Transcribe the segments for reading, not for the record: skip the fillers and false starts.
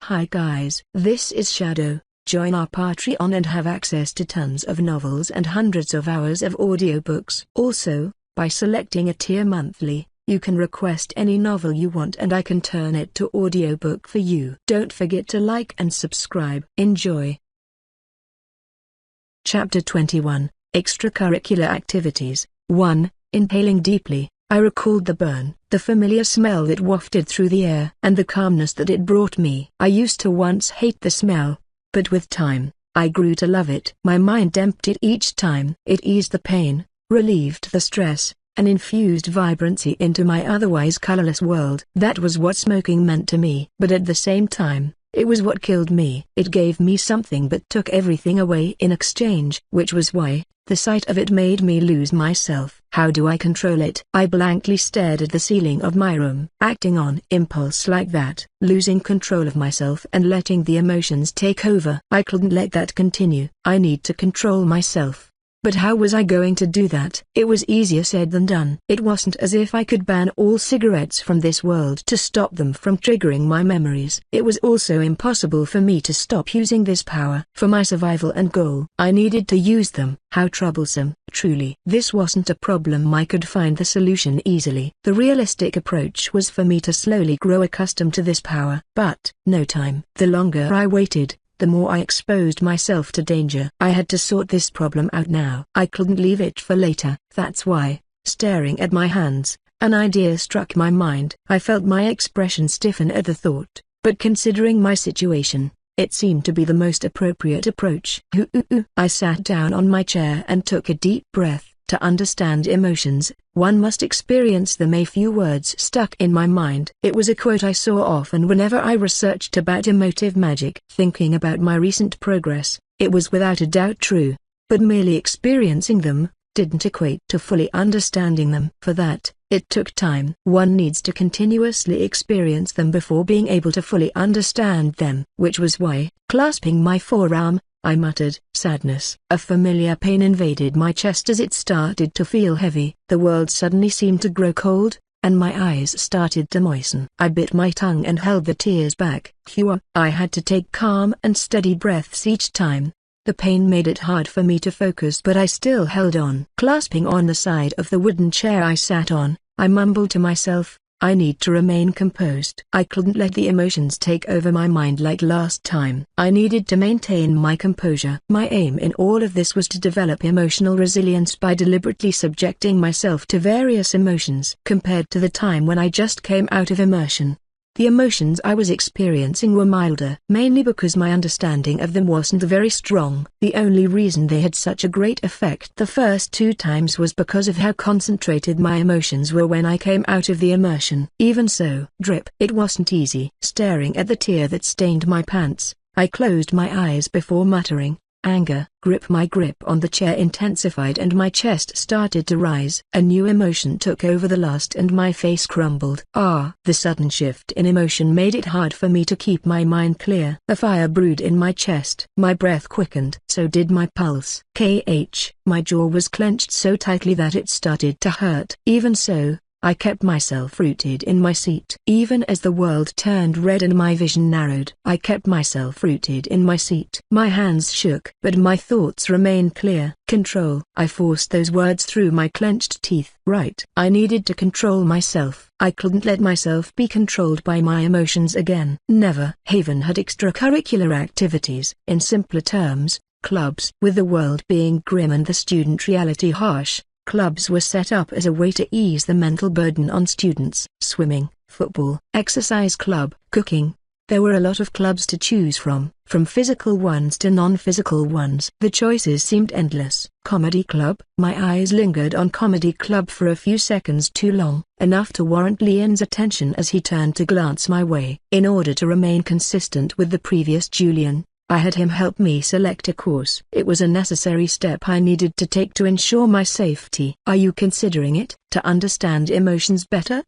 Hi guys, this is Shadow. Join our Patreon and have access to tons of novels and hundreds of hours of audiobooks. Also, by selecting a tier monthly, you can request any novel you want and I can turn it to audiobook for you. Don't forget to like and subscribe. Enjoy. Chapter 21, Extracurricular Activities. 1. Inhaling deeply, I recalled the burn, the familiar smell that wafted through the air, and the calmness that it brought me. I used to once hate the smell, but with time, I grew to love it. My mind emptied each time. It eased the pain, relieved the stress, and infused vibrancy into my otherwise colorless world. That was what smoking meant to me. But at the same time, it was what killed me. It gave me something but took everything away in exchange, which was why the sight of it made me lose myself. How do I control it? I blankly stared at the ceiling of my room. Acting on impulse like that, losing control of myself and letting the emotions take over. I couldn't let that continue. I need to control myself. But how was I going to do that? It was easier said than done. It wasn't as if I could ban all cigarettes from this world to stop them from triggering my memories. It was also impossible for me to stop using this power. For my survival and goal, I needed to use them. How troublesome. Truly, this wasn't a problem I could find the solution easily. The realistic approach was for me to slowly grow accustomed to this power. But, no time. The longer I waited, the more I exposed myself to danger. I had to sort this problem out now. I couldn't leave it for later. That's why, staring at my hands, an idea struck my mind. I felt my expression stiffen at the thought, but considering my situation, it seemed to be the most appropriate approach. I sat down on my chair and took a deep breath. To understand emotions, one must experience them. A few words stuck in my mind. It was a quote I saw often whenever I researched about emotive magic. Thinking about my recent progress, it was without a doubt true. But merely experiencing them didn't equate to fully understanding them. For that, it took time. One needs to continuously experience them before being able to fully understand them. Which was why, clasping my forearm, I muttered. Sadness. A familiar pain invaded my chest as it started to feel heavy. The world suddenly seemed to grow cold, and my eyes started to moisten. I bit my tongue and held the tears back. I had to take calm and steady breaths each time. The pain made it hard for me to focus, but I still held on. Clasping on the side of the wooden chair I sat on, I mumbled to myself, I need to remain composed. I couldn't let the emotions take over my mind like last time. I needed to maintain my composure. My aim in all of this was to develop emotional resilience by deliberately subjecting myself to various emotions. Compared to the time when I just came out of immersion, the emotions I was experiencing were milder, mainly because my understanding of them wasn't very strong. The only reason they had such a great effect the first 2 times was because of how concentrated my emotions were when I came out of the immersion. Even so, it wasn't easy. Staring at the tear that stained my pants, I closed my eyes before muttering, anger. My grip on the chair intensified and my chest started to rise. A new emotion took over the last and my face crumbled. The sudden shift in emotion made it hard for me to keep my mind clear. A fire brewed in my chest. My breath quickened. So did my pulse. My jaw was clenched so tightly that it started to hurt. Even so, I kept myself rooted in my seat. Even as the world turned red and my vision narrowed, I kept myself rooted in my seat. My hands shook, but my thoughts remained clear. Control. I forced those words through my clenched teeth. I needed to control myself. I couldn't let myself be controlled by my emotions again. Never. Haven had extracurricular activities. In simpler terms, clubs. With the world being grim and the student reality harsh, clubs were set up as a way to ease the mental burden on students. Swimming, football, exercise club, cooking. There were a lot of clubs to choose from physical ones to non-physical ones. The choices seemed endless. Comedy club. My eyes lingered on comedy club for a few seconds too long, enough to warrant Leon's attention as he turned to glance my way. In order to remain consistent with the previous Julian, I had him help me select a course. It was a necessary step I needed to take to ensure my safety. Are you considering it? To understand emotions better?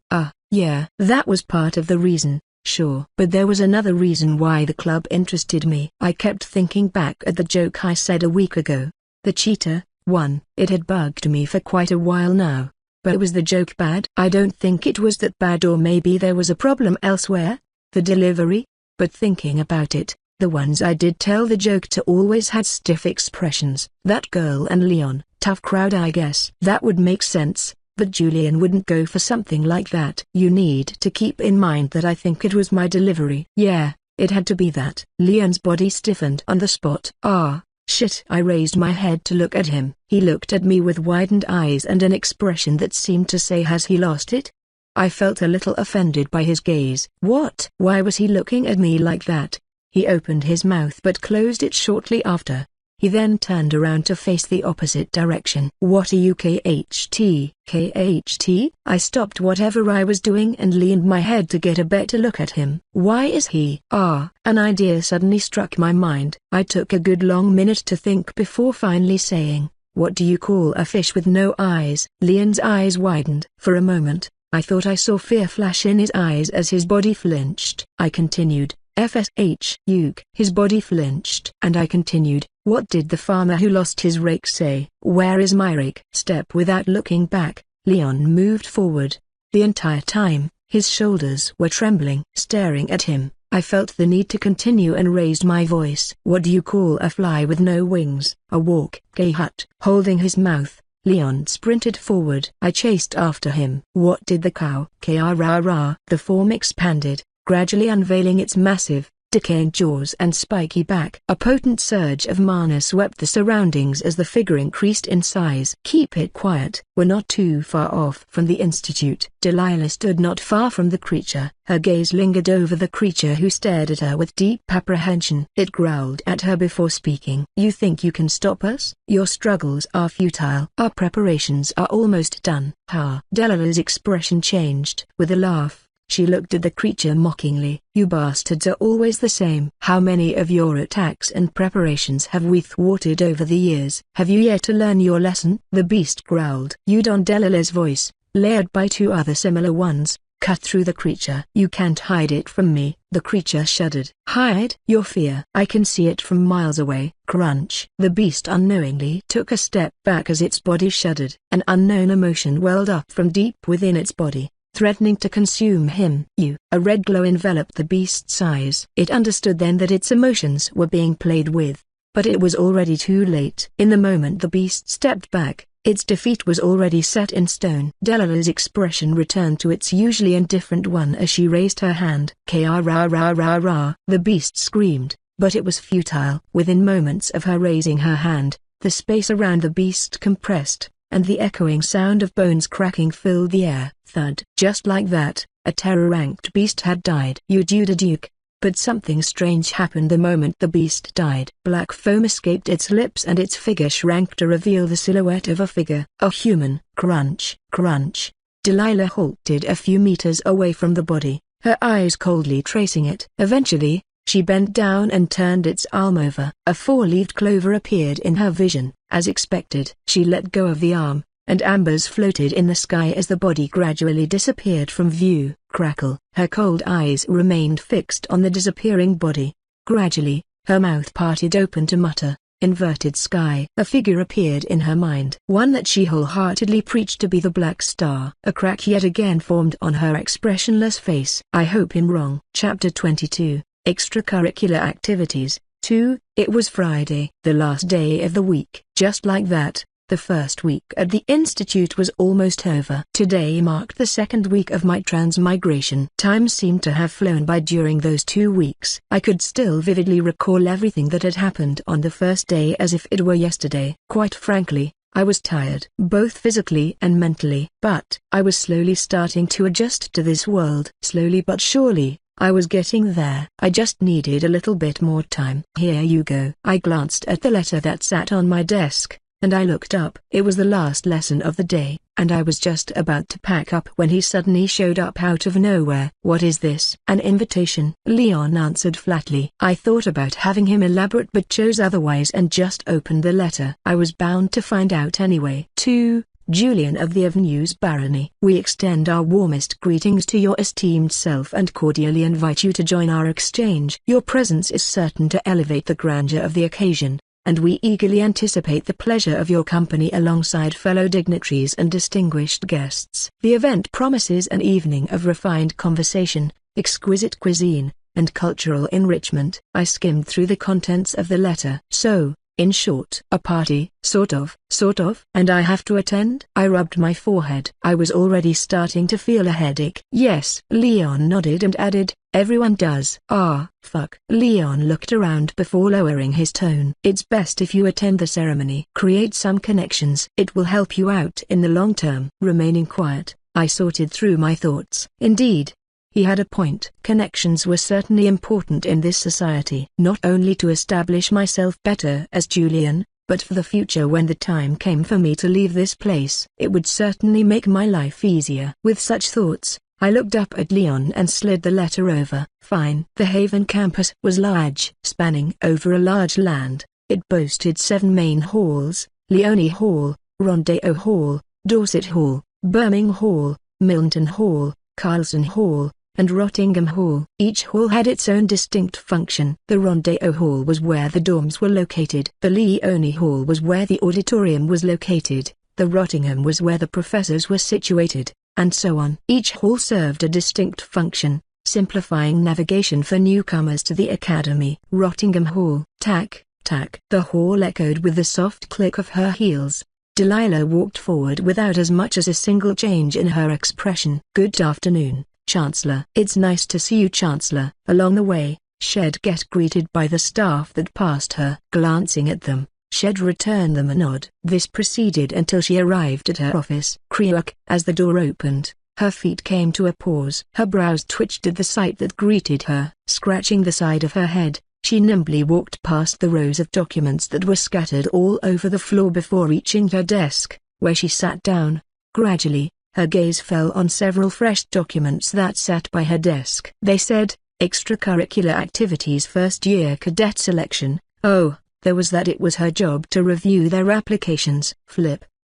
Yeah. That was part of the reason, sure. But there was another reason why the club interested me. I kept thinking back at the joke I said a week ago. The cheetah one. It had bugged me for quite a while now. But was the joke bad? I don't think it was that bad, or maybe there was a problem elsewhere. The delivery? but thinking about it, the ones I did tell the joke to always had stiff expressions. That girl and Leon, tough crowd I guess. That would make sense, but Julian wouldn't go for something like that. You need to keep in mind that I think it was my delivery. Yeah, it had to be that. Leon's body stiffened on the spot. Ah, shit. I raised my head to look at him. He looked at me with widened eyes and an expression that seemed to say, has he lost it? I felt a little offended by his gaze. What? Why was he looking at me like that? He opened his mouth but closed it shortly after. He then turned around to face the opposite direction. What are you, KHT? KHT? I stopped whatever I was doing and leaned my head to get a better look at him. Why is he? An idea suddenly struck my mind. I took a good long minute to think before finally saying, what do you call a fish with no eyes? Leon's eyes widened. For a moment, I thought I saw fear flash in his eyes as his body flinched. I continued, FSH. Uke. His body flinched. And I continued, what did the farmer who lost his rake say? Where is my rake? Step without looking back, Leon moved forward. The entire time, his shoulders were trembling. Staring at him, I felt the need to continue and raised my voice. What do you call a fly with no wings? A walk. Hut. Holding his mouth, Leon sprinted forward. I chased after him. What did the cow? Krrr. The form expanded, gradually unveiling its massive, decaying jaws and spiky back. A potent surge of mana swept the surroundings as the figure increased in size. Keep it quiet. We're not too far off from the institute. Delilah stood not far from the creature. Her gaze lingered over the creature who stared at her with deep apprehension. It growled at her before speaking. You think you can stop us? Your struggles are futile. Our preparations are almost done. Ha! Delilah's expression changed. With a laugh, she looked at the creature mockingly. You bastards are always the same. How many of your attacks and preparations have we thwarted over the years? Have you yet to learn your lesson? The beast growled. Delilah's voice, layered by two other similar ones, cut through the creature. You can't hide it from me. The creature shuddered. Hide? Your fear. I can see it from miles away. Crunch. The beast unknowingly took a step back as its body shuddered. An unknown emotion welled up from deep within its body, threatening to consume him. A red glow enveloped the beast's eyes. It understood then that its emotions were being played with, but it was already too late. In the moment the beast stepped back, its defeat was already set in stone. Delilah's expression returned to its usually indifferent one as she raised her hand. Krrr. The beast screamed, but it was futile. Within moments of her raising her hand, the space around the beast compressed, and the echoing sound of bones cracking filled the air. Thud. Just like that, a terror-ranked beast had died. Duke. But something strange happened the moment the beast died. Black foam escaped its lips and its figure shrank to reveal the silhouette of a figure. A human. Crunch. Crunch. Delilah halted a few meters away from the body, her eyes coldly tracing it. Eventually, she bent down and turned its arm over. A four-leaved clover appeared in her vision. As expected, she let go of the arm, and ambers floated in the sky as the body gradually disappeared from view. Crackle. Her cold eyes remained fixed on the disappearing body. Gradually, her mouth parted open to mutter, inverted sky. A figure appeared in her mind. One that she wholeheartedly preached to be the Black Star. A crack yet again formed on her expressionless face. I hope I'm wrong. Chapter 22, Extracurricular Activities. 2. It was Friday, the last day of the week. Just like that, the first week at the institute was almost over. Today marked the second week of my transmigration. Time seemed to have flown by during those 2 weeks. I could still vividly recall everything that had happened on the first day as if it were yesterday. Quite frankly, I was tired, both physically and mentally. But I was slowly starting to adjust to this world. Slowly but surely, I was getting there. I just needed a little bit more time. Here you go. I glanced at the letter that sat on my desk, and I looked up. It was the last lesson of the day, and I was just about to pack up when he suddenly showed up out of nowhere. What is this? An invitation, Leon answered flatly. I thought about having him elaborate but chose otherwise and just opened the letter. I was bound to find out anyway. 2. Julian of the Avenues Barony. We extend our warmest greetings to your esteemed self and cordially invite you to join our exchange. Your presence is certain to elevate the grandeur of the occasion, and we eagerly anticipate the pleasure of your company alongside fellow dignitaries and distinguished guests. The event promises an evening of refined conversation, exquisite cuisine, and cultural enrichment. I skimmed through the contents of the letter. So, in short, a party, sort of, and I have to attend? I rubbed my forehead. I was already starting to feel a headache. Yes, Leon nodded and added, everyone does. Ah, fuck. Leon looked around before lowering his tone. It's best if you attend the ceremony. Create some connections. It will help you out in the long term. Remaining quiet, I sorted through my thoughts. Indeed, he had a point. Connections were certainly important in this society. Not only to establish myself better as Julian, but for the future when the time came for me to leave this place. It would certainly make my life easier. With such thoughts, I looked up at Leon and slid the letter over. Fine. The Haven campus was large. Spanning over a large land, it boasted 7 main halls: Leone Hall, Rendezvous Hall, Dorset Hall, Birmingham Hall, Milton Hall, Carlson Hall, and Rottingham Hall. Each hall had its own distinct function. The Rendezvous Hall was where the dorms were located. The Leone Hall was where the auditorium was located. The Rottingham was where the professors were situated, and so on. Each hall served a distinct function, simplifying navigation for newcomers to the academy. Rottingham Hall. Tack, tack. The hall echoed with the soft click of her heels. Delilah walked forward without as much as a single change in her expression. Good afternoon, Chancellor. It's nice to see you, Chancellor. Along the way, Shed get greeted by the staff that passed her. Glancing at them, Shed returned them a nod. This proceeded until she arrived at her office. Creak. As the door opened, her feet came to a pause. Her brows twitched at the sight that greeted her. Scratching the side of her head, she nimbly walked past the rows of documents that were scattered all over the floor before reaching her desk, where she sat down. Gradually, her gaze fell on several fresh documents that sat by her desk. They said, extracurricular activities first year cadet selection. Oh, there was that. It was her job to review their applications.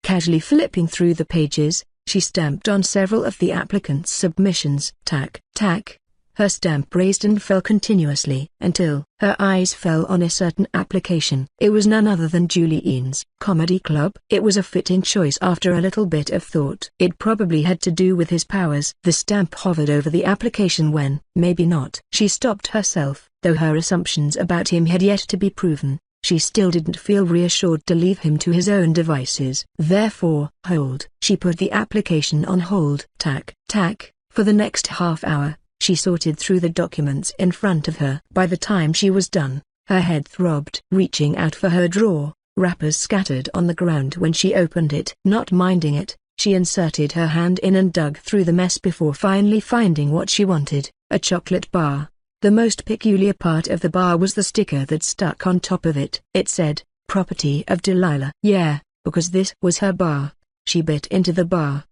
Casually flipping through the pages, she stamped on several of the applicants' submissions. Tack, tack. Her stamp raised and fell continuously until her eyes fell on a certain application. It was none other than Julian's comedy club. It was a fitting choice after a little bit of thought. It probably had to do with his powers. The stamp hovered over the application when, maybe not. She stopped herself. Though her assumptions about him had yet to be proven, she still didn't feel reassured to leave him to his own devices. Therefore, hold. She put the application on hold. Tack, tack. For the next half hour, she sorted through the documents in front of her. By the time she was done, her head throbbed. Reaching out for her drawer, wrappers scattered on the ground when she opened it. Not minding it, she inserted her hand in and dug through the mess before finally finding what she wanted, a chocolate bar. The most peculiar part of the bar was the sticker that stuck on top of it. It said, "Property of Delilah." Yeah, because this was her bar. She bit into the bar.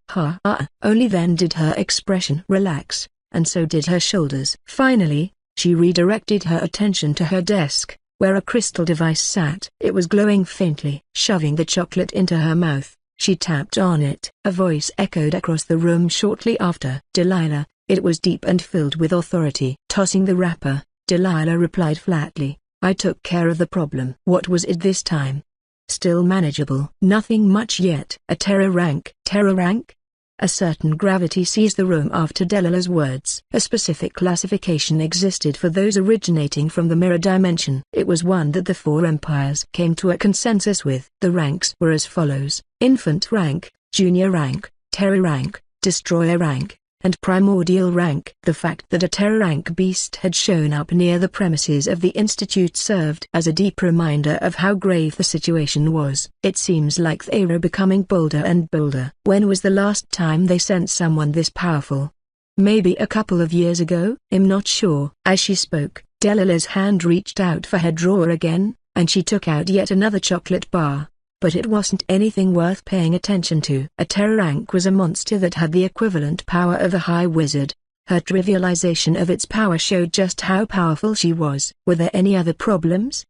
Only then did her expression relax, and so did her shoulders. Finally, she redirected her attention to her desk, where a crystal device sat. It was glowing faintly. Shoving the chocolate into her mouth, she tapped on it. A voice echoed across the room shortly after. "Delilah." It was deep and filled with authority. Tossing the wrapper, Delilah replied flatly, "I took care of the problem." What was it this time? Still manageable. Nothing much yet. A terror rank. Terror rank? A certain gravity seized the room after Delilah's words. A specific classification existed for those originating from the mirror dimension. It was one that the four empires came to a consensus with. The ranks were as follows: infant rank, junior rank, terror rank, destroyer rank, and primordial rank. The fact that a terror rank beast had shown up near the premises of the Institute served as a deep reminder of how grave the situation was. It seems like they were becoming bolder and bolder. When was the last time they sent someone this powerful? Maybe a couple of years ago? I'm not sure. As she spoke, Delilah's hand reached out for her drawer again, and she took out yet another chocolate bar. But it wasn't anything worth paying attention to. A terror rank was a monster that had the equivalent power of a high wizard. Her trivialization of its power showed just how powerful she was. Were there any other problems?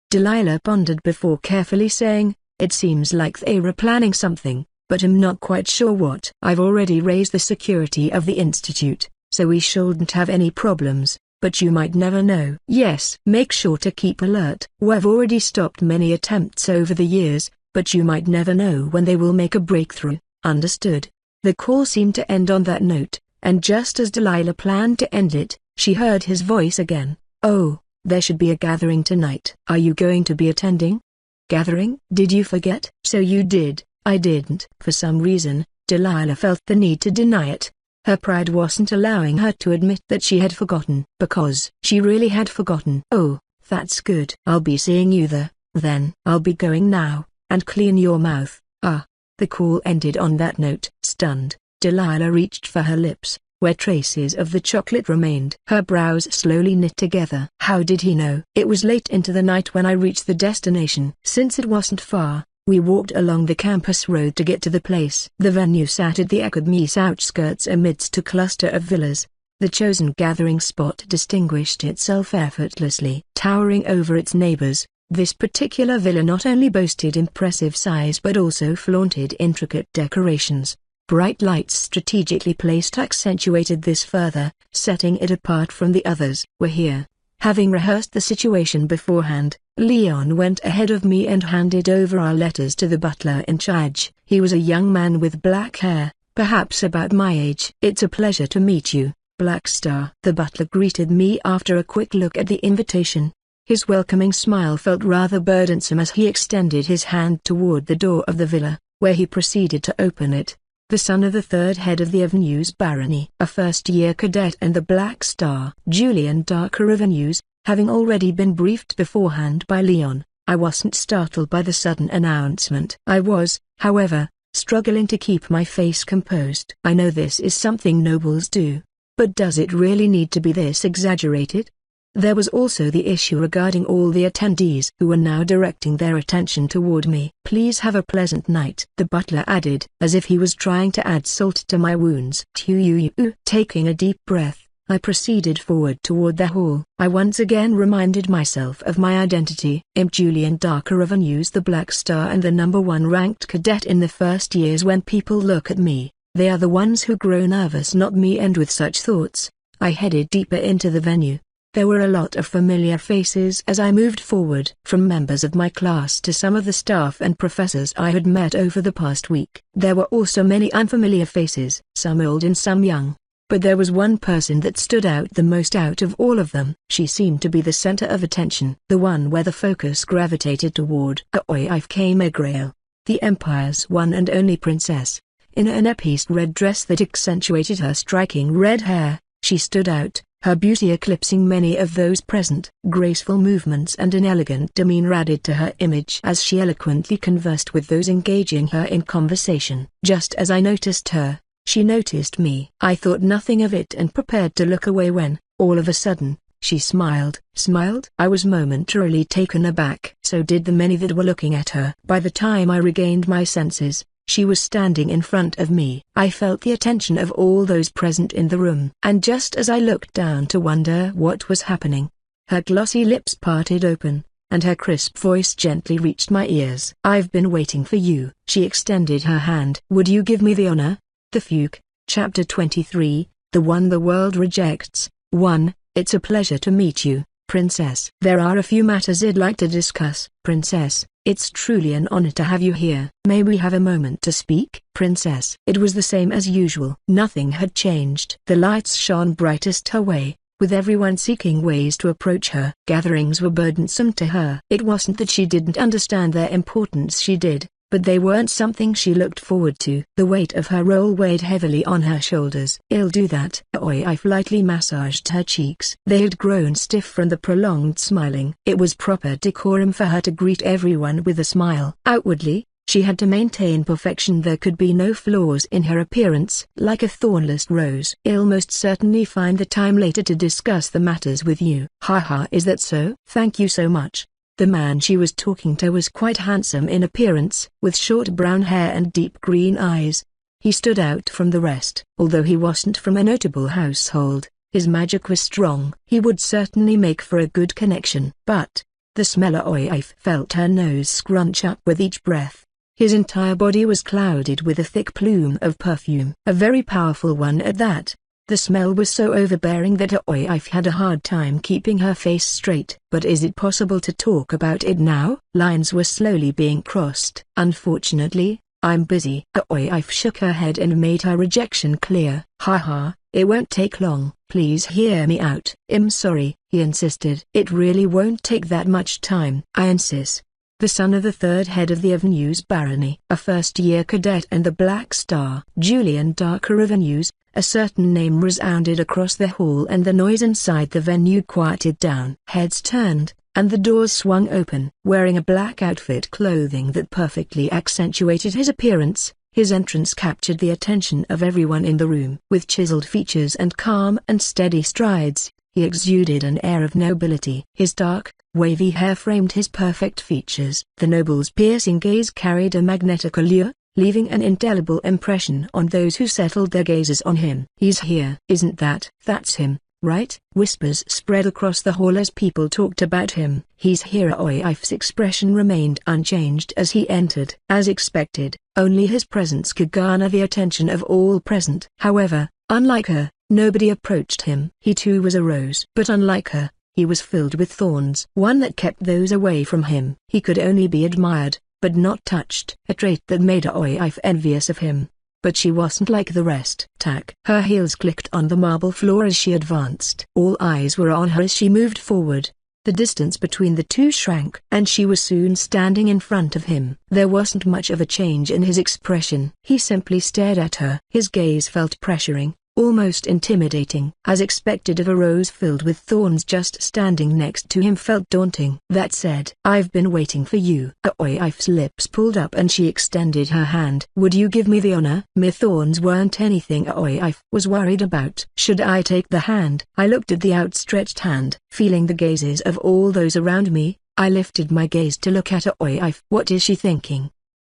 Delilah pondered before carefully saying, "It seems like they were planning something, but I'm not quite sure what. I've already raised the security of the Institute, so we shouldn't have any problems. But you might never know." "Yes, make sure to keep alert. We've already stopped many attempts over the years, but you might never know when they will make a breakthrough." "Understood." The call seemed to end on that note, and just as Delilah planned to end it, She heard his voice again. "Oh, there should be a gathering tonight. Are you going to be attending?" "Gathering? Did you forget?" "So you did." "I didn't." For some reason, Delilah felt the need to deny it. Her pride wasn't allowing her to admit that she had forgotten. Because she really had forgotten. "Oh, that's good. I'll be seeing you there, then. I'll be going now, and clean your mouth." Ah. The call ended on that note. Stunned, Delilah reached for her lips, where traces of the chocolate remained. Her brows slowly knit together. How did he know? It was late into the night when I reached the destination. Since it wasn't far, we walked along the campus road to get to the place. The venue sat at the academy's outskirts amidst a cluster of villas. The chosen gathering spot distinguished itself effortlessly. Towering over its neighbors, this particular villa not only boasted impressive size but also flaunted intricate decorations. Bright lights strategically placed accentuated this further, setting it apart from the others. "We're here." Having rehearsed the situation beforehand, Leon went ahead of me and handed over our letters to the butler in charge. He was a young man with black hair, perhaps about my age. "It's a pleasure to meet you, Black Star." The butler greeted me after a quick look at the invitation. His welcoming smile felt rather burdensome as he extended his hand toward the door of the villa, where he proceeded to open it. The son of the third head of the Avenues barony, a first-year cadet and the Black Star. Julian Darker Avenues. Having already been briefed beforehand by Leon, I wasn't startled by the sudden announcement. I was, however, struggling to keep my face composed. I know this is something nobles do, but does it really need to be this exaggerated? There was also the issue regarding all the attendees who were now directing their attention toward me. "Please have a pleasant night," the butler added, as if he was trying to add salt to my wounds. Taking a deep breath, I proceeded forward toward the hall. I once again reminded myself of my identity. I'm Julian Darker Avenues, the Black Star and the #1 ranked cadet in the first years. When people look at me, they are the ones who grow nervous, not me. And with such thoughts, I headed deeper into the venue. There were a lot of familiar faces as I moved forward. From members of my class to some of the staff and professors I had met over the past week. There were also many unfamiliar faces, some old and some young. But there was one person that stood out the most out of all of them. She seemed to be the center of attention, the one where the focus gravitated toward. Aoife Grail, the Empire's one and only princess. In an epiced red dress that accentuated her striking red hair, she stood out, her beauty eclipsing many of those present. Graceful movements and an elegant demeanor added to her image as she eloquently conversed with those engaging her in conversation. Just as I noticed her, she noticed me. I thought nothing of it and prepared to look away when, all of a sudden, she smiled. Smiled? I was momentarily taken aback. So did the many that were looking at her. By the time I regained my senses, she was standing in front of me. I felt the attention of all those present in the room. And just as I looked down to wonder what was happening, her glossy lips parted open, and her crisp voice gently reached my ears. "I've been waiting for you." She extended her hand. "Would you give me the honor?" The Fugue, Chapter 23, The One the World Rejects. 1. It's a pleasure to meet you, Princess. There are a few matters I'd like to discuss. Princess, it's truly an honor to have you here. May we have a moment to speak? Princess. It was the same as usual. Nothing had changed. The lights shone brightest her way, with everyone seeking ways to approach her. Gatherings were burdensome to her. It wasn't that she didn't understand their importance, she did, but they weren't something she looked forward to. The weight of her role weighed heavily on her shoulders. "I'll do that." Aoife lightly massaged her cheeks. They had grown stiff from the prolonged smiling. It was proper decorum for her to greet everyone with a smile. Outwardly, she had to maintain perfection. There could be no flaws in her appearance. Like a thornless rose. "I'll most certainly find the time later to discuss the matters with you." Haha, is that so? Thank you so much. The man she was talking to was quite handsome in appearance, with short brown hair and deep green eyes. He stood out from the rest. Although he wasn't from a notable household, his magic was strong. He would certainly make for a good connection. But, the smell. Aoife felt her nose scrunch up with each breath. His entire body was clouded with a thick plume of perfume. A very powerful one at that. The smell was so overbearing that Aoife had a hard time keeping her face straight. But is it possible to talk about it now? Lines were slowly being crossed. Unfortunately, I'm busy. Oif shook her head and made her rejection clear. Haha, it won't take long. Please hear me out. I'm sorry, he insisted. It really won't take that much time. I insist. The son of the third head of the Avenues barony, a first-year cadet and the Black Star. Julian Darker Avenues, a certain name resounded across the hall and the noise inside the venue quieted down. Heads turned, and the doors swung open. Wearing a black outfit clothing that perfectly accentuated his appearance, his entrance captured the attention of everyone in the room. With chiseled features and calm and steady strides, he exuded an air of nobility. His dark, wavy hair framed his perfect features. The noble's piercing gaze carried a magnetic allure, leaving an indelible impression on those who settled their gazes on him. He's here. Isn't that's him, right? Whispers spread across the hall as people talked about him. He's here. Oif's expression remained unchanged as he entered. As expected, only his presence could garner the attention of all present. However, unlike her, nobody approached him. He too was a rose. But unlike her, he was filled with thorns. One that kept those away from him. He could only be admired, but not touched. A trait that made Oif envious of him. But she wasn't like the rest. Tack. Her heels clicked on the marble floor as she advanced. All eyes were on her as she moved forward. The distance between the two shrank, and she was soon standing in front of him. There wasn't much of a change in his expression. He simply stared at her. His gaze felt pressuring, almost intimidating. As expected of a rose filled with thorns, just standing next to him felt daunting. That said, I've been waiting for you. Oif's lips pulled up and she extended her hand. Would you give me the honor? Mere thorns weren't anything Oif was worried about. Should I take the hand? I looked at the outstretched hand. Feeling the gazes of all those around me, I lifted my gaze to look at Oif. What is she thinking?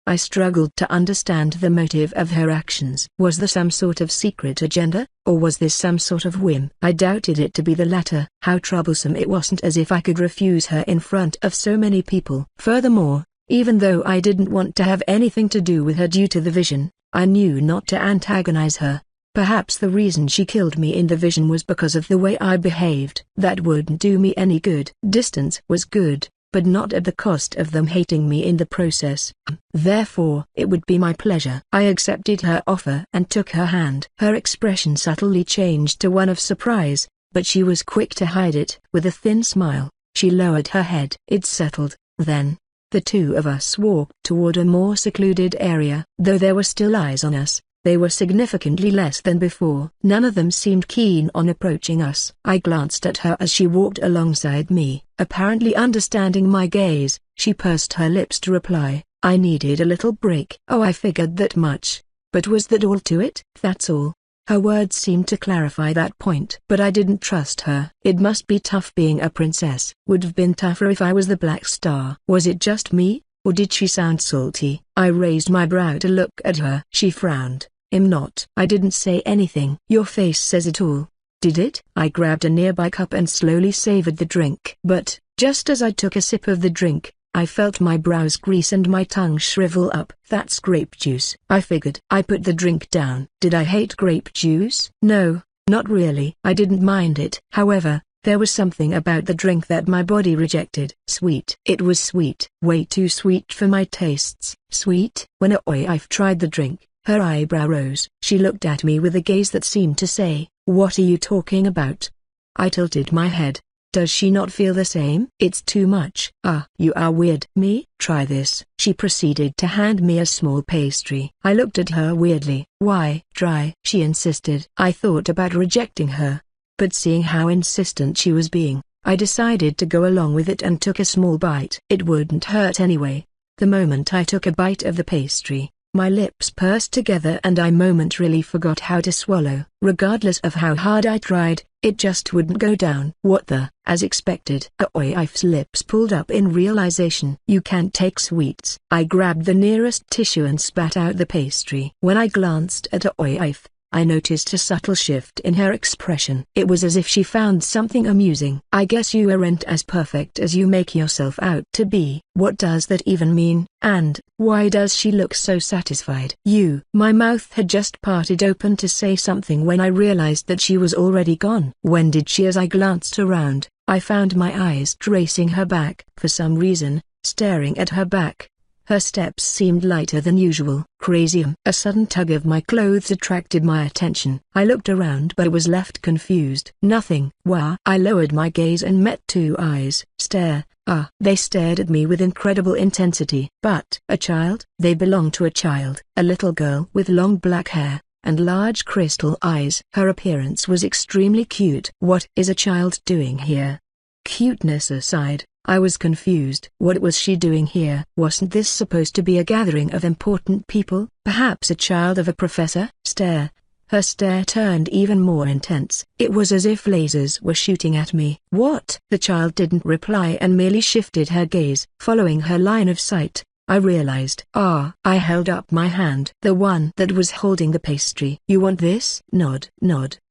I struggled to understand the motive of her actions. Was there some sort of secret agenda, or was this some sort of whim? I doubted it to be the latter. How troublesome it wasn't as if I could refuse her in front of so many people. Furthermore, even though I didn't want to have anything to do with her due to the vision, I knew not to antagonize her. Perhaps the reason she killed me in the vision was because of the way I behaved. That wouldn't do me any good. Distance was good, but not at the cost of them hating me in the process. Therefore, it would be my pleasure. I accepted her offer and took her hand. Her expression subtly changed to one of surprise, but she was quick to hide it. With a thin smile, she lowered her head. It settled. Then, the two of us walked toward a more secluded area. Though there were still eyes on us, they were significantly less than before. None of them seemed keen on approaching us. I glanced at her as she walked alongside me. Apparently understanding my gaze, she pursed her lips to reply, I needed a little break. Oh, I figured that much. But was that all to it? That's all. Her words seemed to clarify that point. But I didn't trust her. It must be tough being a princess. Would have been tougher if I was the Black Star. Was it just me, or did she sound salty? I raised my brow to look at her. She frowned. I'm not. I didn't say anything. Your face says it all. Did it? I grabbed a nearby cup and slowly savored the drink. But, just as I took a sip of the drink, I felt my brows grease and my tongue shrivel up. That's grape juice. I figured. I put the drink down. Did I hate grape juice? No, not really. I didn't mind it. However, there was something about the drink that my body rejected. Sweet. It was sweet. Way too sweet for my tastes. Sweet? When Oif tried the drink, her eyebrow rose. She looked at me with a gaze that seemed to say, what are you talking about? I tilted my head. Does she not feel the same? It's too much. Ah, you are weird. Me? Try this. She proceeded to hand me a small pastry. I looked at her weirdly. Why? Try, she insisted. I thought about rejecting her, but seeing how insistent she was being, I decided to go along with it and took a small bite. It wouldn't hurt anyway. The moment I took a bite of the pastry, my lips pursed together and I momentarily forgot how to swallow. Regardless of how hard I tried, it just wouldn't go down. What the? As expected. Oif's lips pulled up in realization. You can't take sweets. I grabbed the nearest tissue and spat out the pastry. When I glanced at Oif, I noticed a subtle shift in her expression. It was as if she found something amusing. I guess you aren't as perfect as you make yourself out to be. What does that even mean? And, why does she look so satisfied? My mouth had just parted open to say something when I realized that she was already gone. When did she? As I glanced around, I found my eyes tracing her back. For some reason, staring at her back, Her steps seemed lighter than usual. Crazy. A sudden tug of my clothes attracted my attention. I looked around but was left confused. Nothing. Wow. I lowered my gaze and met two eyes. Stare. They stared at me with incredible intensity. But a child? They belonged to a child. A little girl with long black hair and large crystal eyes. Her appearance was extremely cute. What is a child doing here? Cuteness aside, I was confused. What was she doing here? Wasn't this supposed to be a gathering of important people? Perhaps a child of a professor? Stare. Her stare turned even more intense. It was as if lasers were shooting at me. What? The child didn't reply and merely shifted her gaze. Following her line of sight, I realized. I held up my hand. The one that was holding the pastry. You want this? Nod.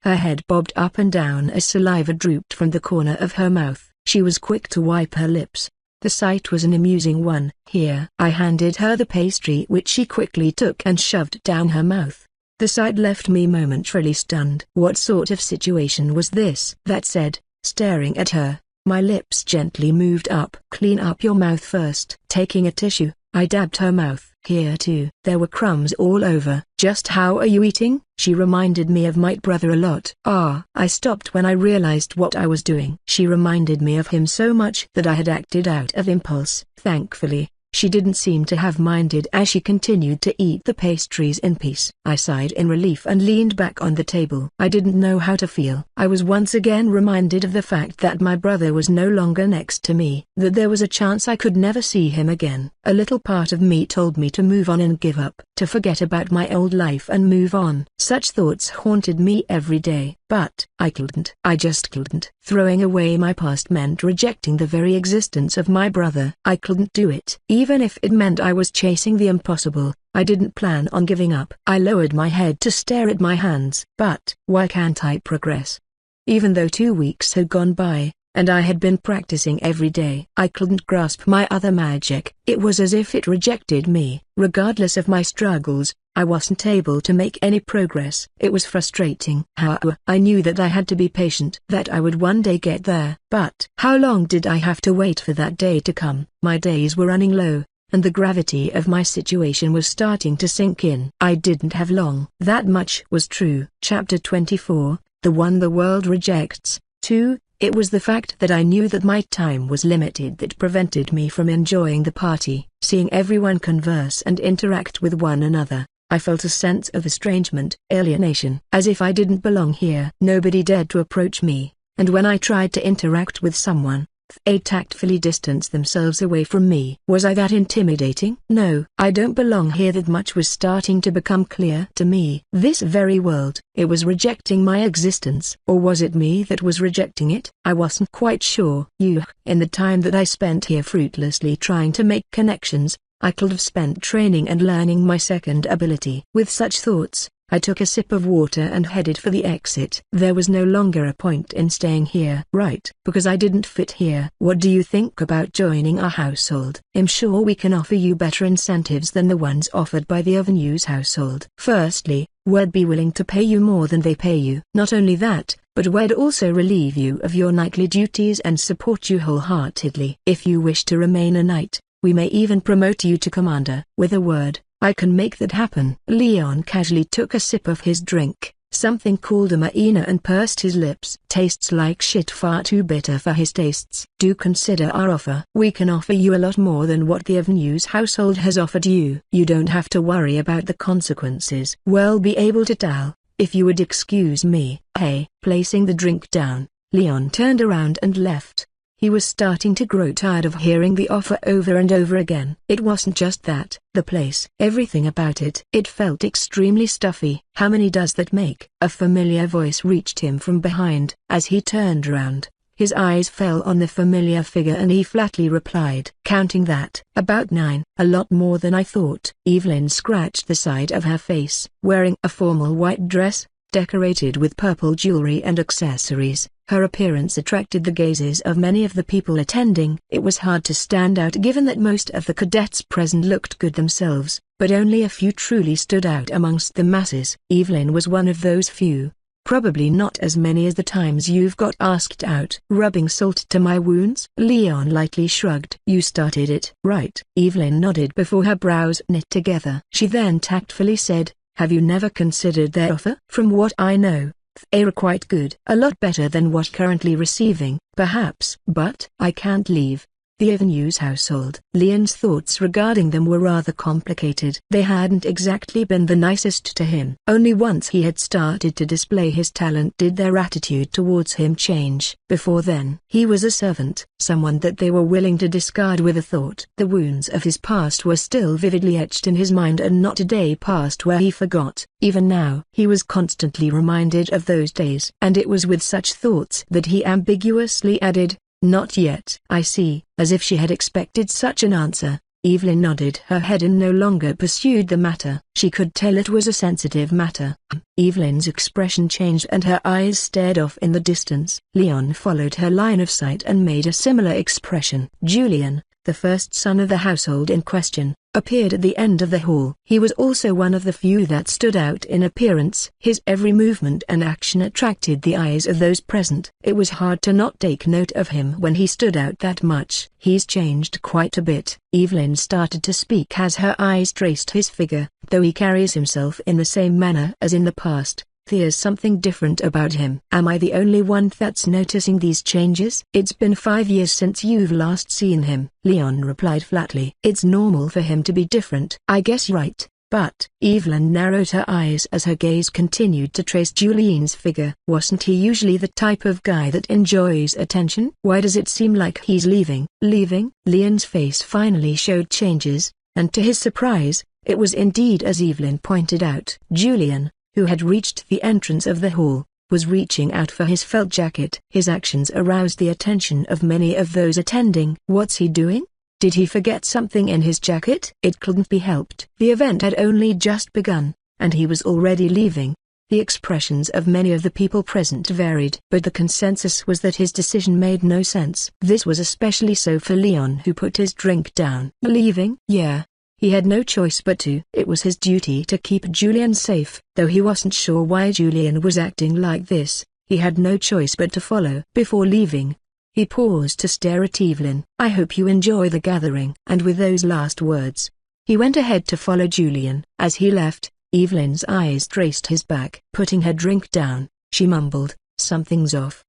Her head bobbed up and down as saliva drooped from the corner of her mouth. She was quick to wipe her lips. The sight was an amusing one. Here. I handed her the pastry which she quickly took and shoved down her mouth. The sight left me momentarily stunned. What sort of situation was this? That said, staring at her, my lips gently moved up. Clean up your mouth first. Taking a tissue, I dabbed her mouth. Here too. There were crumbs all over. Just how are you eating? She reminded me of my brother a lot. I stopped when I realized what I was doing. She reminded me of him so much that I had acted out of impulse. Thankfully, she didn't seem to have minded as she continued to eat the pastries in peace. I sighed in relief and leaned back on the table. I didn't know how to feel. I was once again reminded of the fact that my brother was no longer next to me, that there was a chance I could never see him again. A little part of me told me to move on and give up, to forget about my old life and move on. Such thoughts haunted me every day, but I couldn't. I just couldn't. Throwing away my past meant rejecting the very existence of my brother. I couldn't do it. Even if it meant I was chasing the impossible, I didn't plan on giving up. I lowered my head to stare at my hands. But why can't I progress? Even though 2 weeks had gone by, and I had been practicing every day, I couldn't grasp my other magic. It was as if it rejected me. Regardless of my struggles, I wasn't able to make any progress. It was frustrating. However, I knew that I had to be patient, that I would one day get there. But how long did I have to wait for that day to come? My days were running low, and the gravity of my situation was starting to sink in. I didn't have long. That much was true. Chapter 24, The One the World Rejects. 2. It was the fact that I knew that my time was limited that prevented me from enjoying the party. Seeing everyone converse and interact with one another, I felt a sense of estrangement, alienation, as if I didn't belong here. Nobody dared to approach me, and when I tried to interact with someone, they tactfully distanced themselves away from me. Was I that intimidating? No, I don't belong here. That much was starting to become clear to me. This very world, it was rejecting my existence. Or was it me that was rejecting it? I wasn't quite sure. In the time that I spent here fruitlessly trying to make connections, I could have spent training and learning my second ability. With such thoughts, I took a sip of water and headed for the exit. There was no longer a point in staying here. Right, because I didn't fit here. What do you think about joining our household? I'm sure we can offer you better incentives than the ones offered by the Avenue's household. Firstly, we'd be willing to pay you more than they pay you. Not only that, but we'd also relieve you of your nightly duties and support you wholeheartedly. If you wish to remain a knight, we may even promote you to commander. With a word, I can make that happen. Leon casually took a sip of his drink, something called a maina, and pursed his lips. Tastes like shit, far too bitter for his tastes. Do consider our offer. We can offer you a lot more than what the Avenue's household has offered you. You don't have to worry about the consequences. We'll be able to tell, if you would excuse me. Hey. Placing the drink down, Leon turned around and left. He was starting to grow tired of hearing the offer over and over again. It wasn't just that, the place, everything about it. It felt extremely stuffy. How many does that make? A familiar voice reached him from behind. As he turned around, his eyes fell on the familiar figure and he flatly replied, "Counting that, about 9. A lot more than I thought." Evelyn scratched the side of her face. Wearing a formal white dress, decorated with purple jewelry and accessories, her appearance attracted the gazes of many of the people attending. It was hard to stand out given that most of the cadets present looked good themselves, but only a few truly stood out amongst the masses. Evelyn was one of those few. Probably not as many as the times you've got asked out. Rubbing salt to my wounds? Leon lightly shrugged. You started it, right? Evelyn nodded before her brows knit together. She then tactfully said, have you never considered their offer? From what I know, they're quite good. A lot better than what currently receiving, perhaps. But I can't leave the Avenues household. Leon's thoughts regarding them were rather complicated. They hadn't exactly been the nicest to him. Only once he had started to display his talent did their attitude towards him change. Before then, he was a servant, someone that they were willing to discard with a thought. The wounds of his past were still vividly etched in his mind, and not a day passed where he forgot. Even now, he was constantly reminded of those days. And it was with such thoughts that he ambiguously added, not yet. I see. As if she had expected such an answer, Evelyn nodded her head and no longer pursued the matter. She could tell it was a sensitive matter. Evelyn's expression changed and her eyes stared off in the distance. Leon followed her line of sight and made a similar expression. Julian, the first son of the household in question, appeared at the end of the hall. He was also one of the few that stood out in appearance. His every movement and action attracted the eyes of those present. It was hard to not take note of him when he stood out that much. He's changed quite a bit. Evelyn started to speak as her eyes traced his figure. Though he carries himself in the same manner as in the past, there's something different about him. Am I the only one that's noticing these changes? It's been 5 years since you've last seen him, Leon replied flatly. It's normal for him to be different. I guess right, but Evelyn narrowed her eyes as her gaze continued to trace Julian's figure. Wasn't he usually the type of guy that enjoys attention? Why does it seem like he's leaving? Leaving? Leon's face finally showed changes, and to his surprise, it was indeed as Evelyn pointed out. Julian, who had reached the entrance of the hall, was reaching out for his felt jacket. His actions aroused the attention of many of those attending. What's he doing? Did he forget something in his jacket? It couldn't be helped. The event had only just begun, and he was already leaving. The expressions of many of the people present varied, but the consensus was that his decision made no sense. This was especially so for Leon, who put his drink down. Leaving? Yeah. He had no choice but to. It was his duty to keep Julian safe. Though he wasn't sure why Julian was acting like this, he had no choice but to follow. Before leaving, he paused to stare at Evelyn. I hope you enjoy the gathering. And with those last words, he went ahead to follow Julian. As he left, Evelyn's eyes traced his back. Putting her drink down, she mumbled, something's off.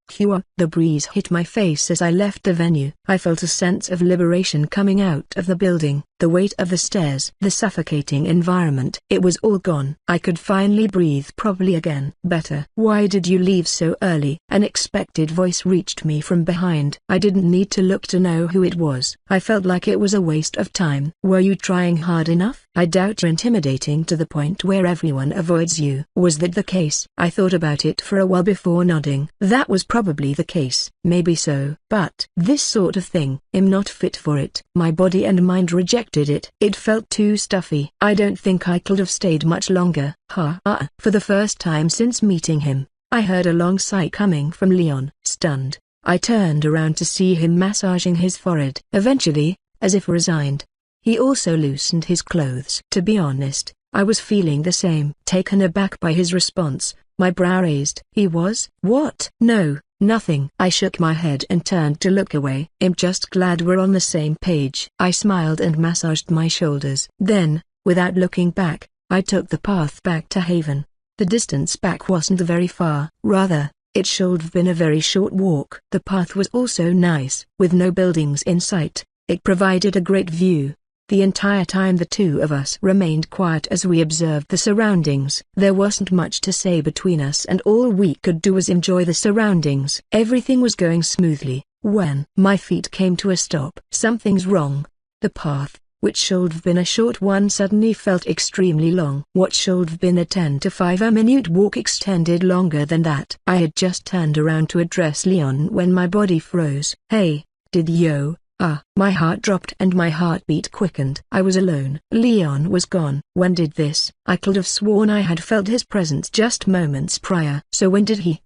The breeze hit my face as I left the venue. I felt a sense of liberation coming out of the building. The weight of the stairs, the suffocating environment, it was all gone. I could finally breathe properly again. Better. Why did you leave so early? An unexpected voice reached me from behind. I didn't need to look to know who it was. I felt like it was a waste of time. Were you trying hard enough? I doubt you're intimidating to the point where everyone avoids you. Was that the case? I thought about it for a while before nodding. That was probably the case. Maybe so. But this sort of thing, I'm not fit for it. My body and mind rejected it. It felt too stuffy. I don't think I could have stayed much longer. For the first time since meeting him, I heard a long sigh coming from Leon. Stunned, I turned around to see him massaging his forehead. Eventually, as if resigned, he also loosened his clothes. To be honest, I was feeling the same. Taken aback by his response, my brow raised. He was? What? No, nothing. I shook my head and turned to look away. I'm just glad we're on the same page. I smiled and massaged my shoulders. Then, without looking back, I took the path back to Haven. The distance back wasn't very far. Rather, it should have been a very short walk. The path was also nice. With no buildings in sight, it provided a great view. The entire time the two of us remained quiet as we observed the surroundings. There wasn't much to say between us, and all we could do was enjoy the surroundings. Everything was going smoothly, when my feet came to a stop. Something's wrong. The path, which should have been a short one, suddenly felt extremely long. What should have been a 10 to 5 minute walk extended longer than that. I had just turned around to address Leon when my body froze. Hey, did you? My heart dropped and my heartbeat quickened. I was alone. Leon was gone. When did this? I could have sworn I had felt his presence just moments prior. So when did he?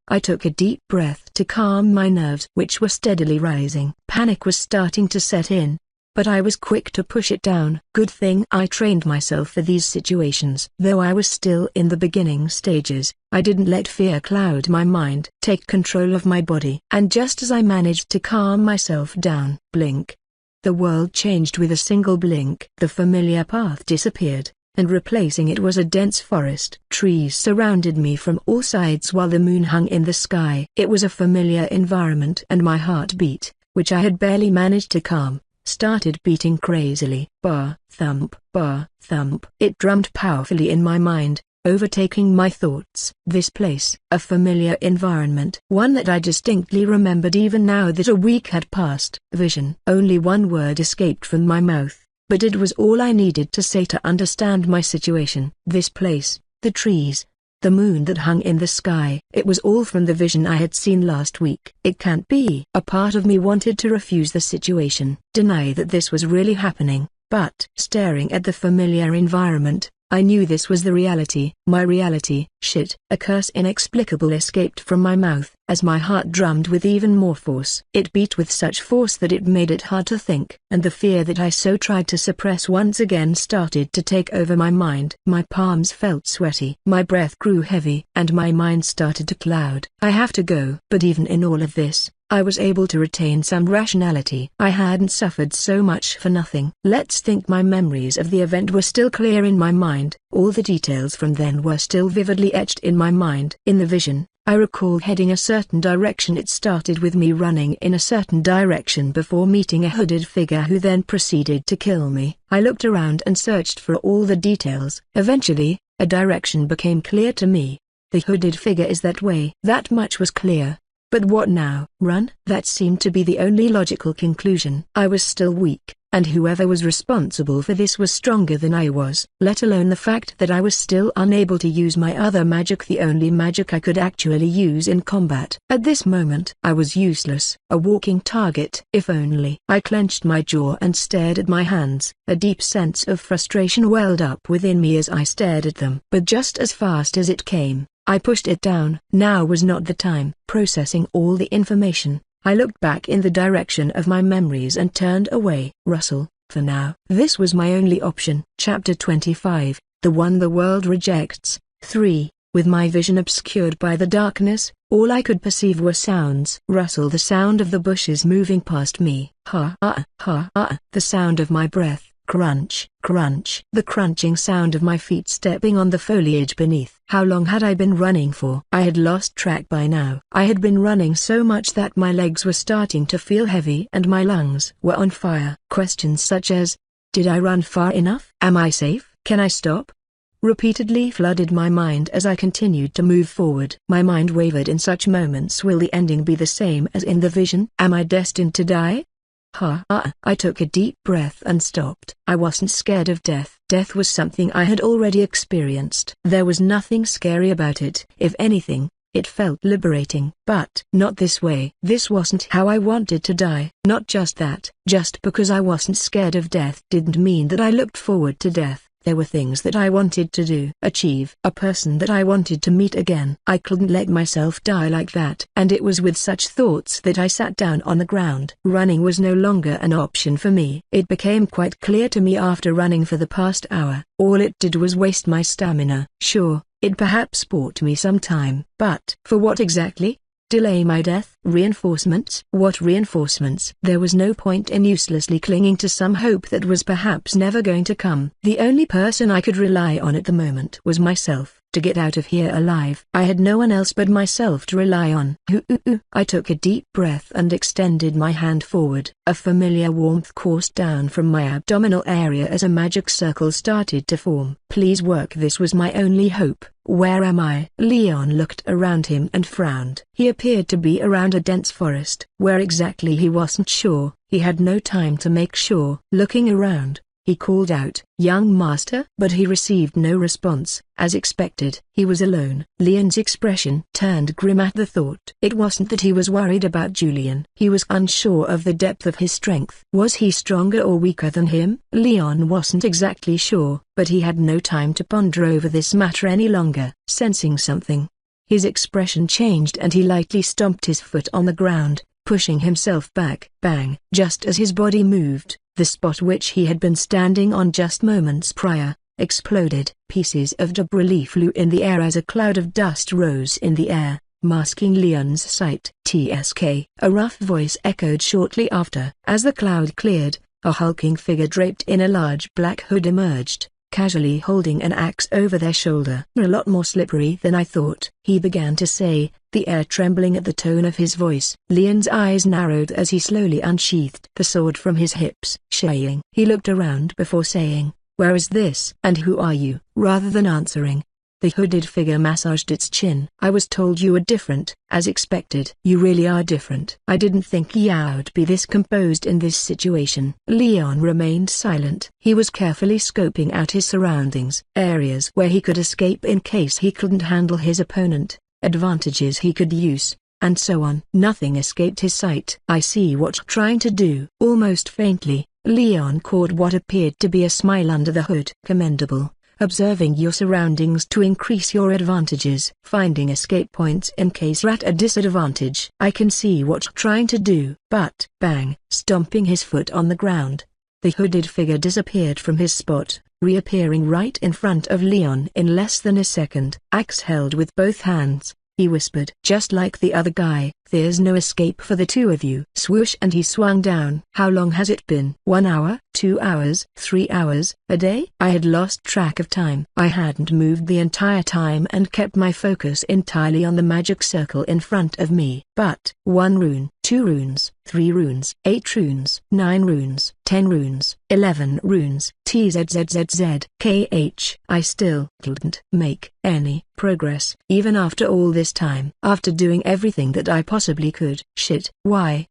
I took a deep breath to calm my nerves, which were steadily rising. Panic was starting to set in. but I was quick to push it down. Good thing I trained myself for these situations. Though I was still in the beginning stages, I didn't let fear cloud my mind. Take control of my body. And just as I managed to calm myself down, blink. The world changed with a single blink. The familiar path disappeared, and replacing it was a dense forest. Trees surrounded me from all sides while the moon hung in the sky. It was a familiar environment, and my heartbeat, which I had barely managed to calm, started beating crazily. Bar, thump, bar, thump. It drummed powerfully in my mind, overtaking my thoughts. This place, a familiar environment, one that I distinctly remembered even now that a week had passed. Vision. Only one word escaped from my mouth, but it was all I needed to say to understand my situation. This place, the trees, the moon that hung in the sky. It was all from the vision I had seen last week. It can't be. A part of me wanted to refuse the situation, deny that this was really happening, but staring at the familiar environment, I knew this was the reality. My reality. Shit. A curse inexplicable escaped from my mouth, as my heart drummed with even more force. It beat with such force that it made it hard to think, and the fear that I so tried to suppress once again started to take over my mind. My palms felt sweaty. My breath grew heavy, and my mind started to cloud. I have to go. But even in all of this, I was able to retain some rationality. I hadn't suffered so much for nothing. Let's think my memories of the event were still clear in my mind. All the details from then were still vividly etched in my mind. In the vision, I recall heading a certain direction. It started with me running in a certain direction before meeting a hooded figure who then proceeded to kill me. I looked around and searched for all the details. Eventually, a direction became clear to me. The hooded figure is that way. That much was clear. But what now? Run? That seemed to be the only logical conclusion. I was still weak, and whoever was responsible for this was stronger than I was, let alone the fact that I was still unable to use my other magic, the only magic I could actually use in combat. At this moment, I was useless, a walking target. If only. I clenched my jaw and stared at my hands. A deep sense of frustration welled up within me as I stared at them. But just as fast as it came, I pushed it down. Now was not the time. Processing all the information, I looked back in the direction of my memories and turned away. Russell, for now. This was my only option. Chapter 25, The One the World Rejects. 3. With my vision obscured by the darkness, all I could perceive were sounds. Rustle, the sound of the bushes moving past me. Ha ah ha ah. The sound of my breath. Crunch, crunch. The crunching sound of my feet stepping on the foliage beneath. How long had I been running for? I had lost track by now. I had been running so much that my legs were starting to feel heavy and my lungs were on fire. Questions such as, did I run far enough? Am I safe? Can I stop? Repeatedly flooded my mind as I continued to move forward. My mind wavered in such moments. Will the ending be the same as in the vision? Am I destined to die? I took a deep breath and stopped. I wasn't scared of death. Death was something I had already experienced. There was nothing scary about it. If anything, it felt liberating. But not this way. This wasn't how I wanted to die. Not just that. Just because I wasn't scared of death didn't mean that I looked forward to death. There were things that I wanted to do, achieve, a person that I wanted to meet again. I couldn't let myself die like that. And it was with such thoughts that I sat down on the ground. Running was no longer an option for me. It became quite clear to me after running for the past hour. All it did was waste my stamina. Sure, it perhaps bought me some time. But for what exactly? Delay my death? Reinforcements? What reinforcements? There was no point in uselessly clinging to some hope that was perhaps never going to come. The only person I could rely on at the moment was myself. To get out of here alive, I had no one else but myself to rely on. I took a deep breath and extended my hand forward. A familiar warmth coursed down from my abdominal area as a magic circle started to form. Please work. This was my only hope. Where am I? Leon looked around him and frowned. He appeared to be around a dense forest. Where exactly he wasn't sure. He had no time to make sure. Looking around, he called out, "Young master?" But he received no response. As expected, he was alone. Leon's expression turned grim at the thought. It wasn't that he was worried about Julian. He was unsure of the depth of his strength. Was he stronger or weaker than him? Leon wasn't exactly sure, but he had no time to ponder over this matter any longer. Sensing something, his expression changed and he lightly stomped his foot on the ground, pushing himself back. Bang! Just as his body moved, The spot which he had been standing on just moments prior exploded. Pieces of debris flew in the air as a cloud of dust rose in the air, masking Leon's sight. "TSK," a rough voice echoed shortly after. As the cloud cleared, a hulking figure draped in a large black hood emerged, casually holding an axe over their shoulder. "A lot more slippery than I thought," he began to say, the air trembling at the tone of his voice. Leon's eyes narrowed as he slowly unsheathed the sword from his hips. Shaying. He looked around before saying, "Where is this? And who are you?" Rather than answering, the hooded figure massaged its chin. "I was told you were different, as expected." "You really are different. I didn't think you'd be this composed in this situation." Leon remained silent. He was carefully scoping out his surroundings. Areas where he could escape in case he couldn't handle his opponent, advantages he could use, and so on. Nothing escaped his sight. "I see what you're trying to do." Almost faintly, Leon caught what appeared to be a smile under the hood. "Commendable. Observing your surroundings to increase your advantages. Finding escape points in case you're at a disadvantage. I can see what you're trying to do." But, bang, stomping his foot on the ground, the hooded figure disappeared from his spot, reappearing right in front of Leon in less than a second. "Axe held with both hands," he whispered. "Just like the other guy, there's no escape for the two of you." Swoosh, and he swung down. "How long has it been? 1 hour, 2 hours, 3 hours, a day?" I had lost track of time. I hadn't moved the entire time and kept my focus entirely on the magic circle in front of me. But 1 rune, 2 runes, 3 runes, 8 runes, 9 runes, 10 runes, 11 runes, TZZZZ, I still couldn't make any progress. Even after all this time. After doing everything that I possibly could. Shit. Why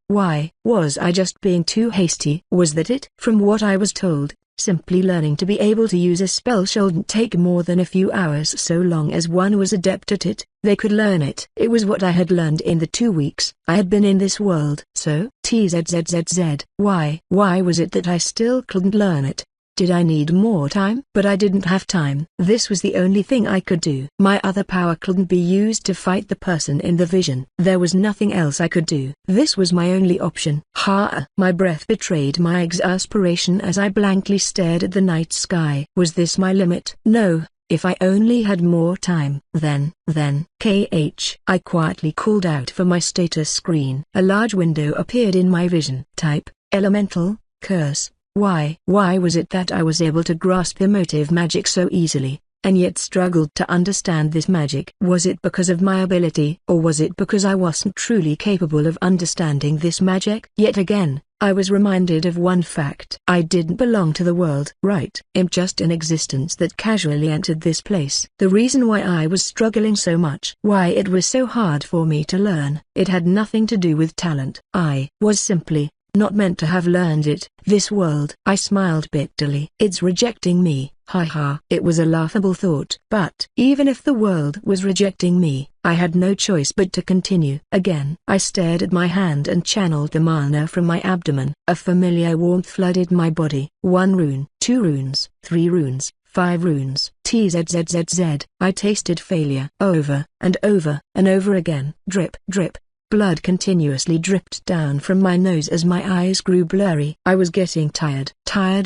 was I just being too hasty? Was that it? From what I was told, simply learning to be able to use a spell shouldn't take more than a few hours so long as one was adept at it. They could learn it. It was what I had learned in the 2 weeks I had been in this world. So, TZZZZ, why was it that I still couldn't learn it? Did I need more time? But I didn't have time. This was the only thing I could do. My other power couldn't be used to fight the person in the vision. There was nothing else I could do. This was my only option. My breath betrayed my exasperation as I blankly stared at the night sky. Was this my limit? No. If I only had more time. Then, I quietly called out for my status screen. A large window appeared in my vision. Type, elemental, curse. Why was it that I was able to grasp emotive magic so easily, and yet struggled to understand this magic? Was it because of my ability, or was it because I wasn't truly capable of understanding this magic? Yet again, I was reminded of one fact. I didn't belong to the world. Right. I'm just an existence that casually entered this place. The reason why I was struggling so much, why it was so hard for me to learn, it had nothing to do with talent. I was simply not meant to have learned it. This world. I smiled bitterly. It's rejecting me. Ha. It was a laughable thought. But even if the world was rejecting me, I had no choice but to continue. Again, I stared at my hand and channeled the mana from my abdomen. A familiar warmth flooded my body. 1 rune, 2 runes, 3 runes, 5 runes. TZZZZ. I tasted failure. Over, and over, and over again. Drip, drip. Blood continuously dripped down from my nose as my eyes grew blurry. I was getting tired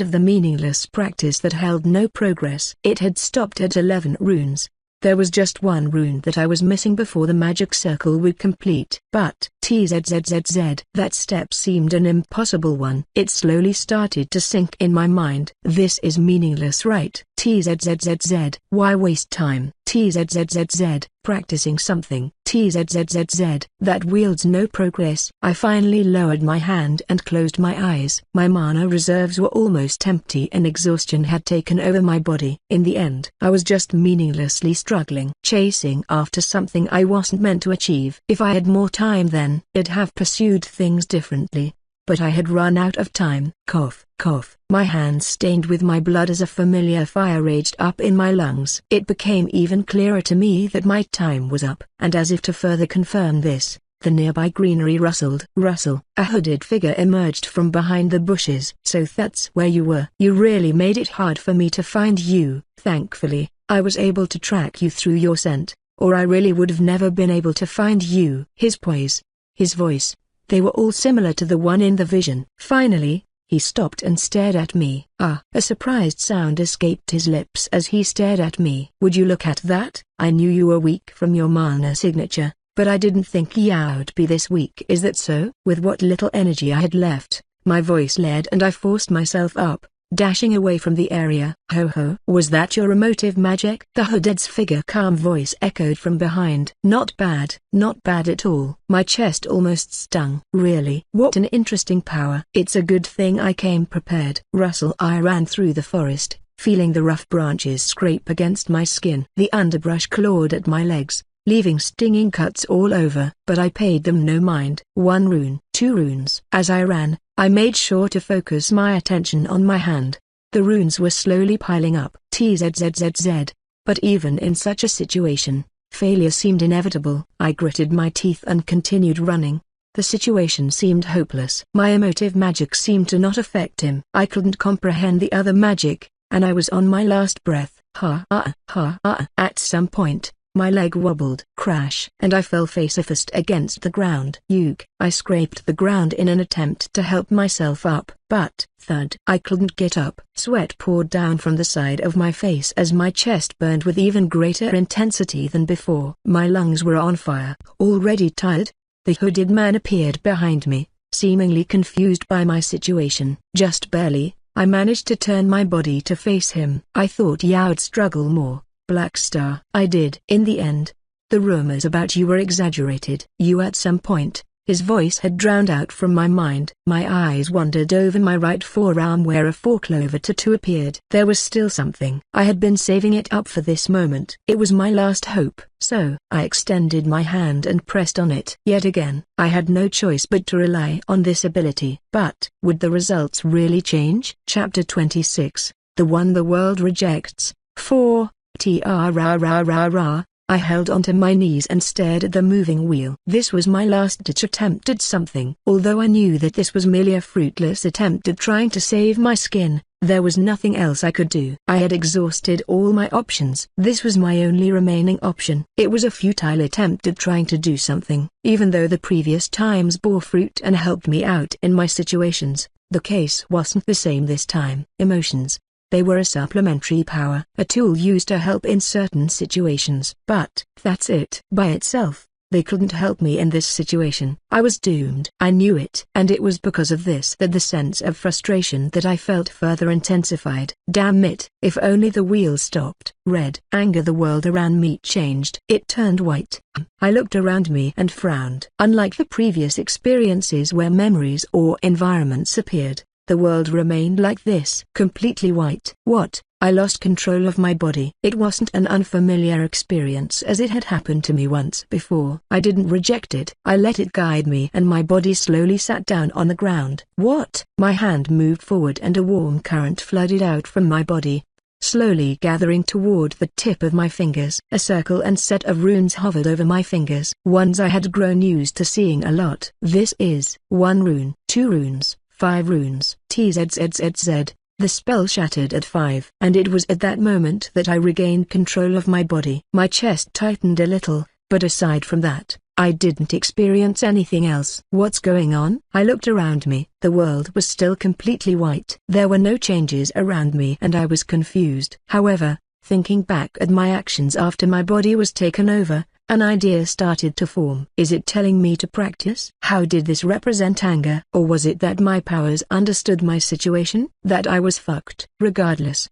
of the meaningless practice that held no progress. It had stopped at 11 runes. There was just 1 rune that I was missing before the magic circle would complete. But, TZZZZ, that step seemed an impossible one. It slowly started to sink in my mind. This is meaningless, right? TZZZZ. Why waste time? TZZZZ. Practicing something. TZZZZ. That wields no progress. I finally lowered my hand and closed my eyes. My mana reserves were almost empty and exhaustion had taken over my body. In the end, I was just meaninglessly struggling, chasing after something I wasn't meant to achieve. If I had more time then, I'd have pursued things differently. But I had run out of time. Cough, cough. My hands stained with my blood as a familiar fire raged up in my lungs. It became even clearer to me that my time was up. And as if to further confirm this, the nearby greenery rustled. A hooded figure emerged from behind the bushes. So that's where you were. You really made it hard for me to find you. Thankfully, I was able to track you through your scent, or I really would have never been able to find you. His poise, his voice, they were all similar to the one in the vision. Finally, He stopped and stared at me. Ah! A surprised sound escaped his lips as he stared at me. Would you look at that? I knew you were weak from your mana signature, but I didn't think you'd be this weak. Is that so? With what little energy I had left, my voice led and I forced myself up, dashing away from the area. Ho ho! Was that your emotive magic? The hooded's figure calm voice echoed from behind. Not bad at all. My chest almost stung. Really? What an interesting power. It's a good thing I came prepared. Rustle. I ran through the forest, feeling the rough branches scrape against my skin. The underbrush clawed at my legs, leaving stinging cuts all over, but I paid them no mind. 1 rune, 2 runes. As I ran, I made sure to focus my attention on my hand. The runes were slowly piling up. TZZZZ. But even in such a situation, failure seemed inevitable. I gritted my teeth and continued running. The situation seemed hopeless. My emotive magic seemed to not affect him. I couldn't comprehend the other magic, and I was on my last breath. At some point, my leg wobbled. Crash. And I fell face first against the ground. Yuck. I scraped the ground in an attempt to help myself up, but, thud. I couldn't get up. Sweat poured down from the side of my face as my chest burned with even greater intensity than before. My lungs were on fire. Already tired, the hooded man appeared behind me, seemingly confused by my situation. Just barely, I managed to turn my body to face him. I thought you'd struggle more, Black Star. I did. In the end, the rumors about you were exaggerated. You at some point. His voice had drowned out from my mind. My eyes wandered over my right forearm where a 4-clover tattoo appeared. There was still something. I had been saving it up for this moment. It was my last hope. So, I extended my hand and pressed on it. Yet again, I had no choice but to rely on this ability. But, would the results really change? Chapter 26, The One the World Rejects. 4. Tra-ra-ra-ra-ra. I held onto my knees and stared at the moving wheel. This was my last-ditch attempt at something. Although I knew that this was merely a fruitless attempt at trying to save my skin, there was nothing else I could do. I had exhausted all my options. This was my only remaining option. It was a futile attempt at trying to do something. Even though the previous times bore fruit and helped me out in my situations, the case wasn't the same this time. Emotions. They were a supplementary power, a tool used to help in certain situations. But, that's it. By itself, they couldn't help me in this situation. I was doomed. I knew it. And it was because of this that the sense of frustration that I felt further intensified. Damn it. If only the wheel stopped. Red. Anger. The world around me changed. It turned white. I looked around me and frowned. Unlike the previous experiences where memories or environments appeared, the world remained like this, completely white. What? I lost control of my body. It wasn't an unfamiliar experience as it had happened to me once before. I didn't reject it. I let it guide me and my body slowly sat down on the ground. What? My hand moved forward and a warm current flooded out from my body, slowly gathering toward the tip of my fingers. A circle and set of runes hovered over my fingers. Ones I had grown used to seeing a lot. This is 1 rune, 2 runes. 5 runes. TZZZZ. The spell shattered at 5. And it was at that moment that I regained control of my body. My chest tightened a little, but aside from that, I didn't experience anything else. What's going on? I looked around me. The world was still completely white. There were no changes around me and I was confused. However, thinking back at my actions after my body was taken over, an idea started to form. Is it telling me to practice? How did this represent anger? Or was it that my powers understood my situation? That I was fucked? Regardless,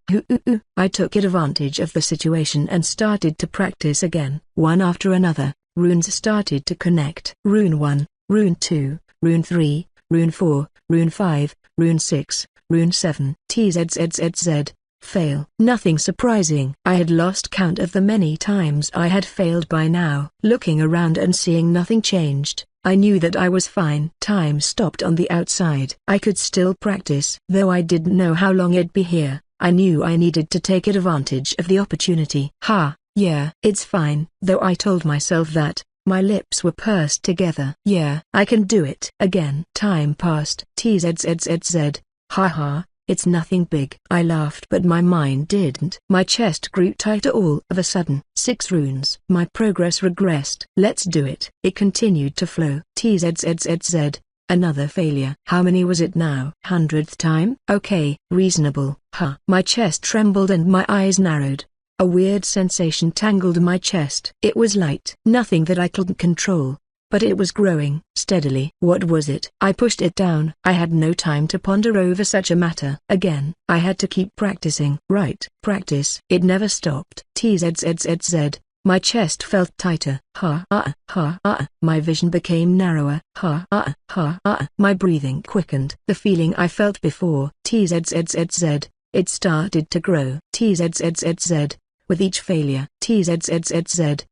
I took advantage of the situation and started to practice again. One after another, runes started to connect. Rune 1, Rune 2, Rune 3, Rune 4, Rune 5, Rune 6, Rune 7. TZZZZ. Fail. Nothing surprising. I had lost count of the many times I had failed by now. Looking around and seeing nothing changed, I knew that I was fine. Time stopped on the outside. I could still practice. Though I didn't know how long it'd be here, I knew I needed to take advantage of the opportunity. Yeah, it's fine. Though I told myself that, my lips were pursed together. Yeah, I can do it. Again. Time passed. TZZZZ. It's nothing big. I laughed but my mind didn't. My chest grew tighter all of a sudden. 6 runes. My progress regressed. Let's do it. It continued to flow. TZZZZ. Another failure. How many was it now? 100th time? Okay, reasonable. My chest trembled and my eyes narrowed. A weird sensation tangled my chest. It was light. Nothing that I couldn't control. But it was growing steadily. What was it? I pushed it down. I had no time to ponder over such a matter. Again, I had to keep practicing. Right, practice. It never stopped. Tzz. My chest felt tighter. My vision became narrower. My breathing quickened. The feeling I felt before. Tzz. It started to grow. Tzz. With each failure. Tzz.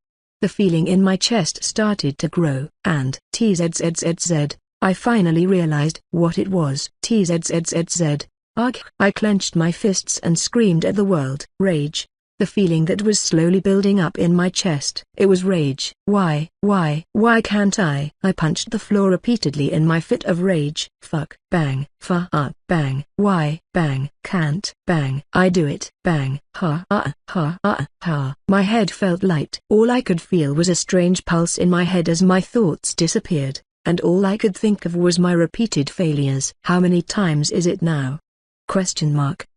The feeling in my chest started to grow, and tzz. I finally realized what it was. Tzz. Ugh! I clenched my fists and screamed at the world. Rage. The feeling that was slowly building up in my chest. It was rage. Why can't I? I punched the floor repeatedly in my fit of rage. Fuck, bang, bang, why, bang, can't, bang, I do it, bang, My head felt light. All I could feel was a strange pulse in my head as my thoughts disappeared, and all I could think of was my repeated failures. How many times is it now?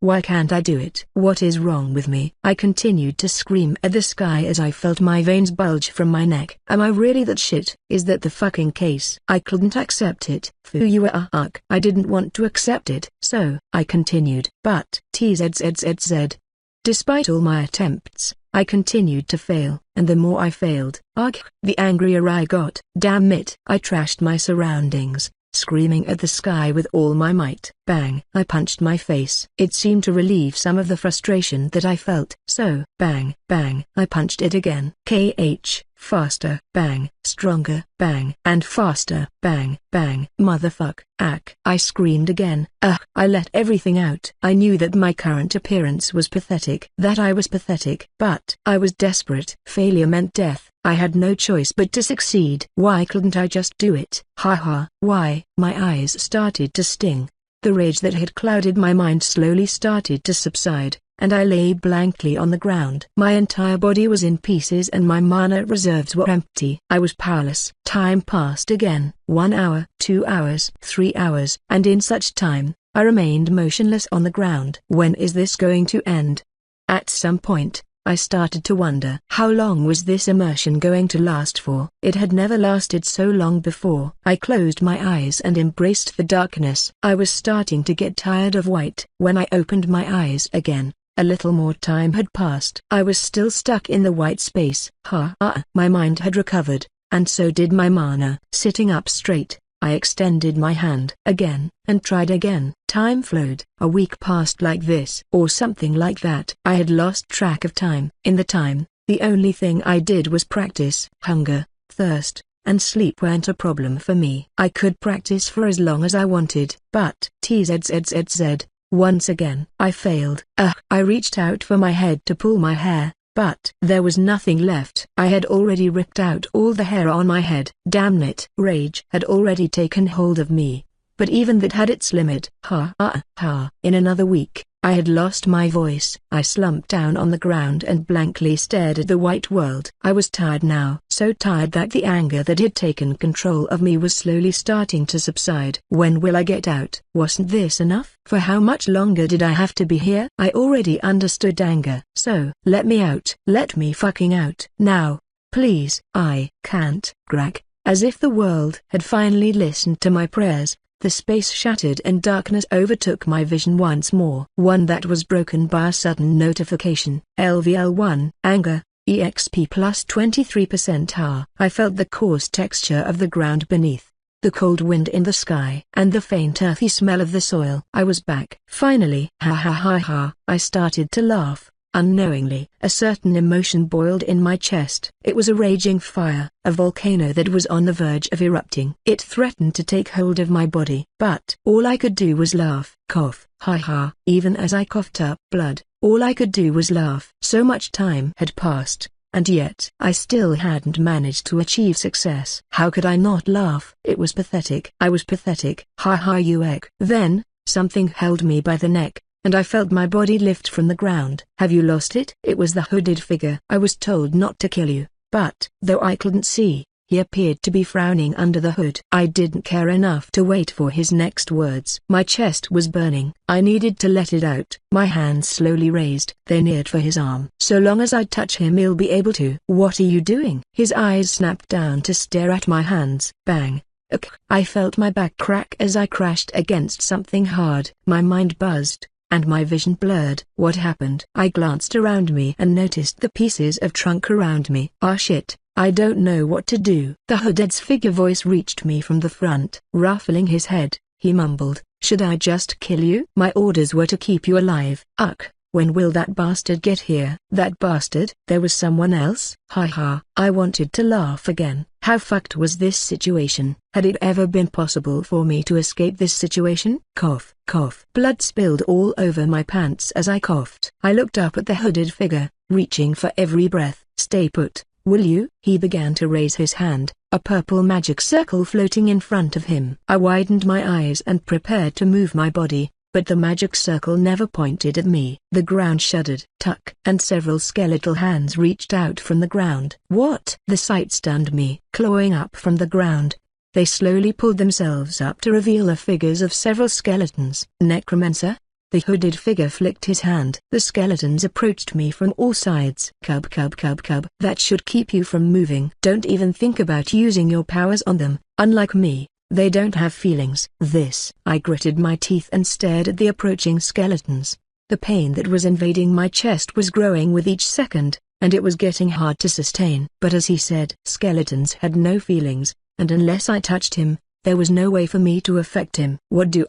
Why can't I do it? What is wrong with me? I continued to scream at the sky as I felt my veins bulge from my neck. Am I really that shit? Is that the fucking case? I couldn't accept it. I didn't want to accept it, so I continued. But tzz. Despite all my attempts, I continued to fail, and the more I failed, the angrier I got. Damn it! I trashed my surroundings, screaming at the sky with all my might. Bang! I punched my face. It seemed to relieve some of the frustration that I felt. So, bang, bang, I punched it again. Faster, bang, stronger, bang, and faster, bang, bang. Motherfuck, I screamed again. I let everything out. I knew that my current appearance was pathetic. That I was pathetic. But I was desperate. Failure meant death. I had no choice but to succeed. Why couldn't I just do it? Why? My eyes started to sting. The rage that had clouded my mind slowly started to subside, and I lay blankly on the ground. My entire body was in pieces and my mana reserves were empty. I was powerless. Time passed again. 1 hour, 2 hours, 3 hours, and in such time, I remained motionless on the ground. When is this going to end? At some point, I started to wonder how long was this immersion going to last for. It had never lasted so long before. I closed my eyes and embraced the darkness. I was starting to get tired of white. When I opened my eyes again, a little more time had passed. I was still stuck in the white space. My mind had recovered, and so did my mana. Sitting up straight, I extended my hand again, and tried again. Time flowed. A week passed like this, or something like that. I had lost track of time. In the time, the only thing I did was practice. Hunger, thirst, and sleep weren't a problem for me. I could practice for as long as I wanted. But, tzz. Once again, I failed. I reached out for my head to pull my hair, but there was nothing left. I had already ripped out all the hair on my head. Damn it! Rage had already taken hold of me, but even that had its limit. In another week, I had lost my voice. I slumped down on the ground and blankly stared at the white world. I was tired now, so tired that the anger that had taken control of me was slowly starting to subside. When will I get out? Wasn't this enough? For how much longer did I have to be here? I already understood anger, so let me out. Let me fucking out. Now, please. I can't. Crack. As if the world had finally listened to my prayers, the space shattered and darkness overtook my vision once more. One that was broken by a sudden notification. LVL1, anger, EXP plus 23%. I felt the coarse texture of the ground beneath, the cold wind in the sky, and the faint earthy smell of the soil. I was back. Finally. I started to laugh. Unknowingly, a certain emotion boiled in my chest. It was a raging fire, a volcano that was on the verge of erupting. It threatened to take hold of my body, but all I could do was laugh, cough, Even as I coughed up blood, all I could do was laugh. So much time had passed, and yet I still hadn't managed to achieve success. How could I not laugh? It was pathetic. I was pathetic. Then, something held me by the neck, and I felt my body lift from the ground. Have you lost it? It was the hooded figure. I was told not to kill you, but, though I couldn't see, He appeared to be frowning under the hood. I didn't care enough to wait for his next words. My chest was burning. I needed to let it out. My hands slowly raised. They neared for his arm. So long as I touch him, he'll be able to. What are you doing? His eyes snapped down to stare at my hands. Bang. I felt my back crack as I crashed against something hard. My mind buzzed, and my vision blurred. What happened? I glanced around me and noticed the pieces of trunk around me. Ah shit, I don't know what to do. The hooded's figure voice reached me from the front. Ruffling his head, he mumbled, "Should I just kill you? My orders were to keep you alive." When will that bastard get here? That bastard? There was someone else? Ha ha. I wanted to laugh again. How fucked was this situation? Had it ever been possible for me to escape this situation? Cough, cough. Blood spilled all over my pants as I coughed. I looked up at the hooded figure, reaching for every breath. "Stay put, will you?" He began to raise his hand, a purple magic circle floating in front of him. I widened my eyes and prepared to move my body, but the magic circle never pointed at me. The ground shuddered. Tuck. And several skeletal hands reached out from the ground. What? The sight stunned me. Clawing up from the ground, they slowly pulled themselves up to reveal the figures of several skeletons. Necromancer? The hooded figure flicked his hand. The skeletons approached me from all sides. Cub. That should keep you from moving. Don't even think about using your powers on them. Unlike me, they don't have feelings. I gritted my teeth and stared at the approaching skeletons. The pain that was invading my chest was growing with each second, and it was getting hard to sustain. But as he said, skeletons had no feelings, and unless I touched him, there was no way for me to affect him. What do?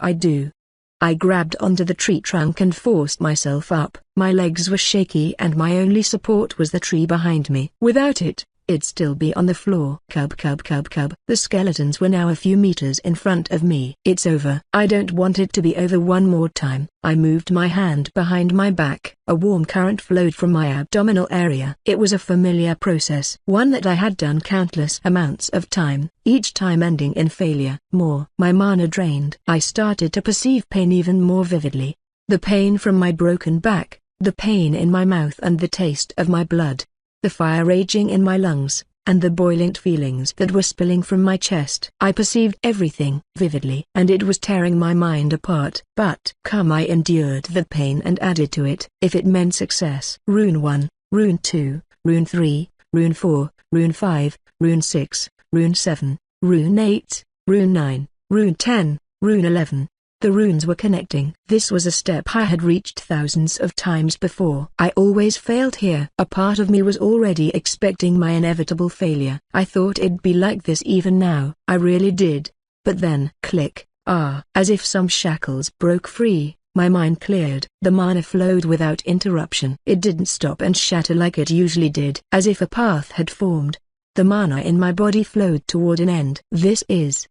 I grabbed onto the tree trunk and forced myself up. My legs were shaky and my only support was the tree behind me. Without it, I'd still be on the floor. Cub. The skeletons were now a few meters in front of me. It's over. I don't want it to be over one more time. I moved my hand behind my back. A warm current flowed from my abdominal area. It was a familiar process, one that I had done countless amounts of time, each time ending in failure. My mana drained. I started to perceive pain even more vividly. The pain from my broken back, the pain in my mouth and the taste of my blood. The fire raging in my lungs, and the boiling feelings that were spilling from my chest. I perceived everything vividly, and it was tearing my mind apart. But I endured the pain and added to it, if it meant success. Rune 1, Rune 2, Rune 3, Rune 4, Rune 5, Rune 6, Rune 7, Rune 8, Rune 9, Rune 10, Rune 11. The runes were connecting. This was a step I had reached thousands of times before. I always failed here. A part of me was already expecting my inevitable failure. I thought it'd be like this even now. I really did. But then, click, as if some shackles broke free, my mind cleared. The mana flowed without interruption. It didn't stop and shatter like it usually did. As if a path had formed, the mana in my body flowed toward an end.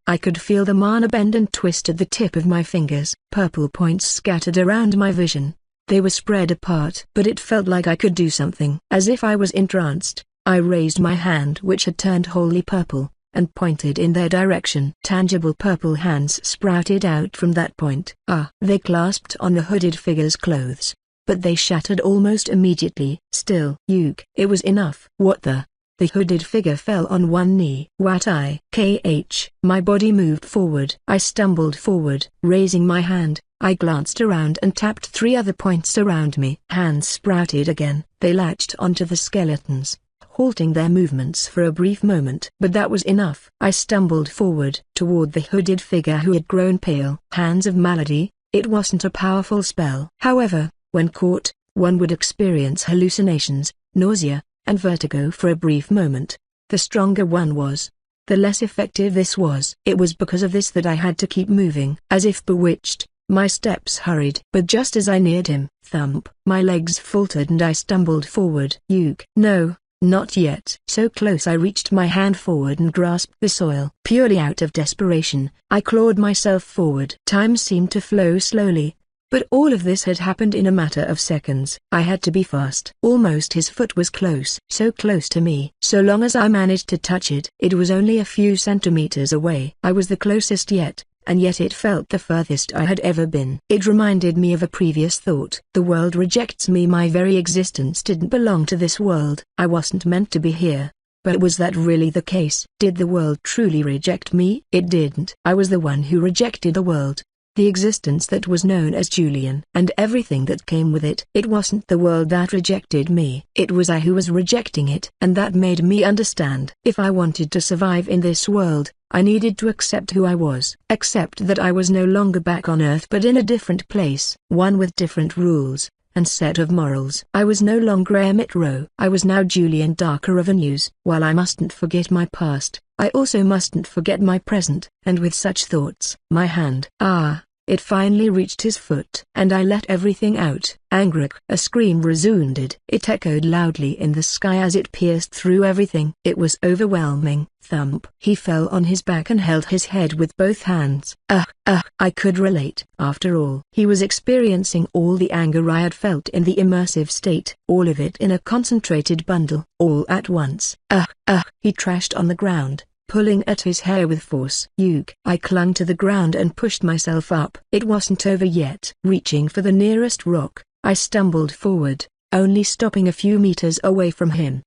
I could feel the mana bend and twist at the tip of my fingers. Purple points scattered around my vision. They were spread apart. But it felt like I could do something. As if I was entranced, I raised my hand which had turned wholly purple, and pointed in their direction. Tangible purple hands sprouted out from that point. They clasped on the hooded figure's clothes. But they shattered almost immediately. Still, it was enough. What the? The hooded figure fell on one knee. My body moved forward. I stumbled forward. Raising my hand, I glanced around and tapped 3 other points around me. Hands sprouted again. They latched onto the skeletons, halting their movements for a brief moment. But that was enough. I stumbled forward, toward the hooded figure who had grown pale. Hands of Malady. It wasn't a powerful spell. However, when caught, one would experience hallucinations, nausea, and vertigo for a brief moment. The stronger one was, the less effective this was. It was because of this that I had to keep moving. As if bewitched, my steps hurried. But just as I neared him, thump, my legs faltered and I stumbled forward. No, not yet. So close I reached my hand forward and grasped the soil. Purely out of desperation, I clawed myself forward. Time seemed to flow slowly. But all of this had happened in a matter of seconds. I had to be fast. Almost his foot was close. So close to me. So long as I managed to touch it. It was only a few centimeters away. I was the closest yet, and yet it felt the furthest I had ever been. It reminded me of a previous thought. The world rejects me. My very existence didn't belong to this world. I wasn't meant to be here. But was that really the case? Did the world truly reject me? It didn't. I was the one who rejected the world. The existence that was known as Julian and everything that came with it. It wasn't the world that rejected me. It was I who was rejecting it. And that made me understand. If I wanted to survive in this world, I needed to accept who I was. Accept that I was no longer back on Earth but in a different place. One with different rules and set of morals. I was no longer Emmett Rowe. I was now Julian Darker Avenues. While I mustn't forget my past, I also mustn't forget my present. And with such thoughts, my hand, it finally reached his foot. And I let everything out. Angric. A scream resounded. It echoed loudly in the sky as it pierced through everything. It was overwhelming. Thump. He fell on his back and held his head with both hands. I could relate. After all, he was experiencing all the anger I had felt in the immersive state. All of it in a concentrated bundle. All at once. He trashed on the ground, pulling at his hair with force. Uke. I clung to the ground and pushed myself up. It wasn't over yet. Reaching for the nearest rock, I stumbled forward, only stopping a few meters away from him.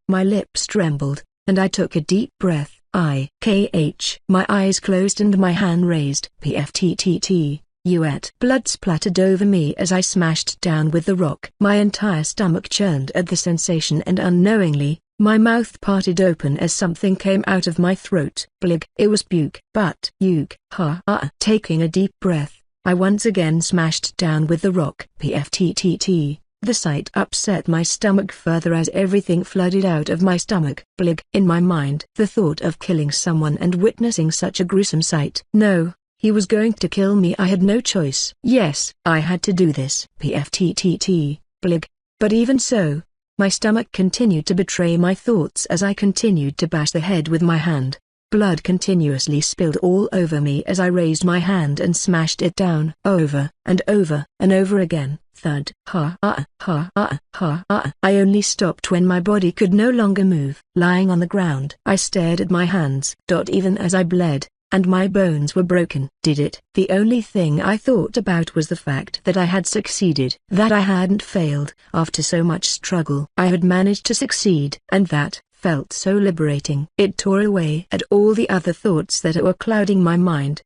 My lips trembled, and I took a deep breath. My eyes closed and my hand raised. PFTTT. Blood splattered over me as I smashed down with the rock. My entire stomach churned at the sensation and unknowingly, my mouth parted open as something came out of my throat. Blig. It was puke. But uke. Taking a deep breath, I once again smashed down with the rock. PFTTT. The sight upset my stomach further as everything flooded out of my stomach. Blig. In my mind, the thought of killing someone and witnessing such a gruesome sight. No, he was going to kill me. I had no choice. Yes, I had to do this. PFTTT. Blig. But even so, my stomach continued to betray my thoughts as I continued to bash the head with my hand. Blood continuously spilled all over me as I raised my hand and smashed it down. Over and over and over again. Thud. I only stopped when my body could no longer move. Lying on the ground, I stared at my hands. Even as I bled, and my bones were broken. Did it? The only thing I thought about was the fact that I had succeeded. That I hadn't failed. After so much struggle, I had managed to succeed. And that felt so liberating. It tore away at all the other thoughts that were clouding my mind.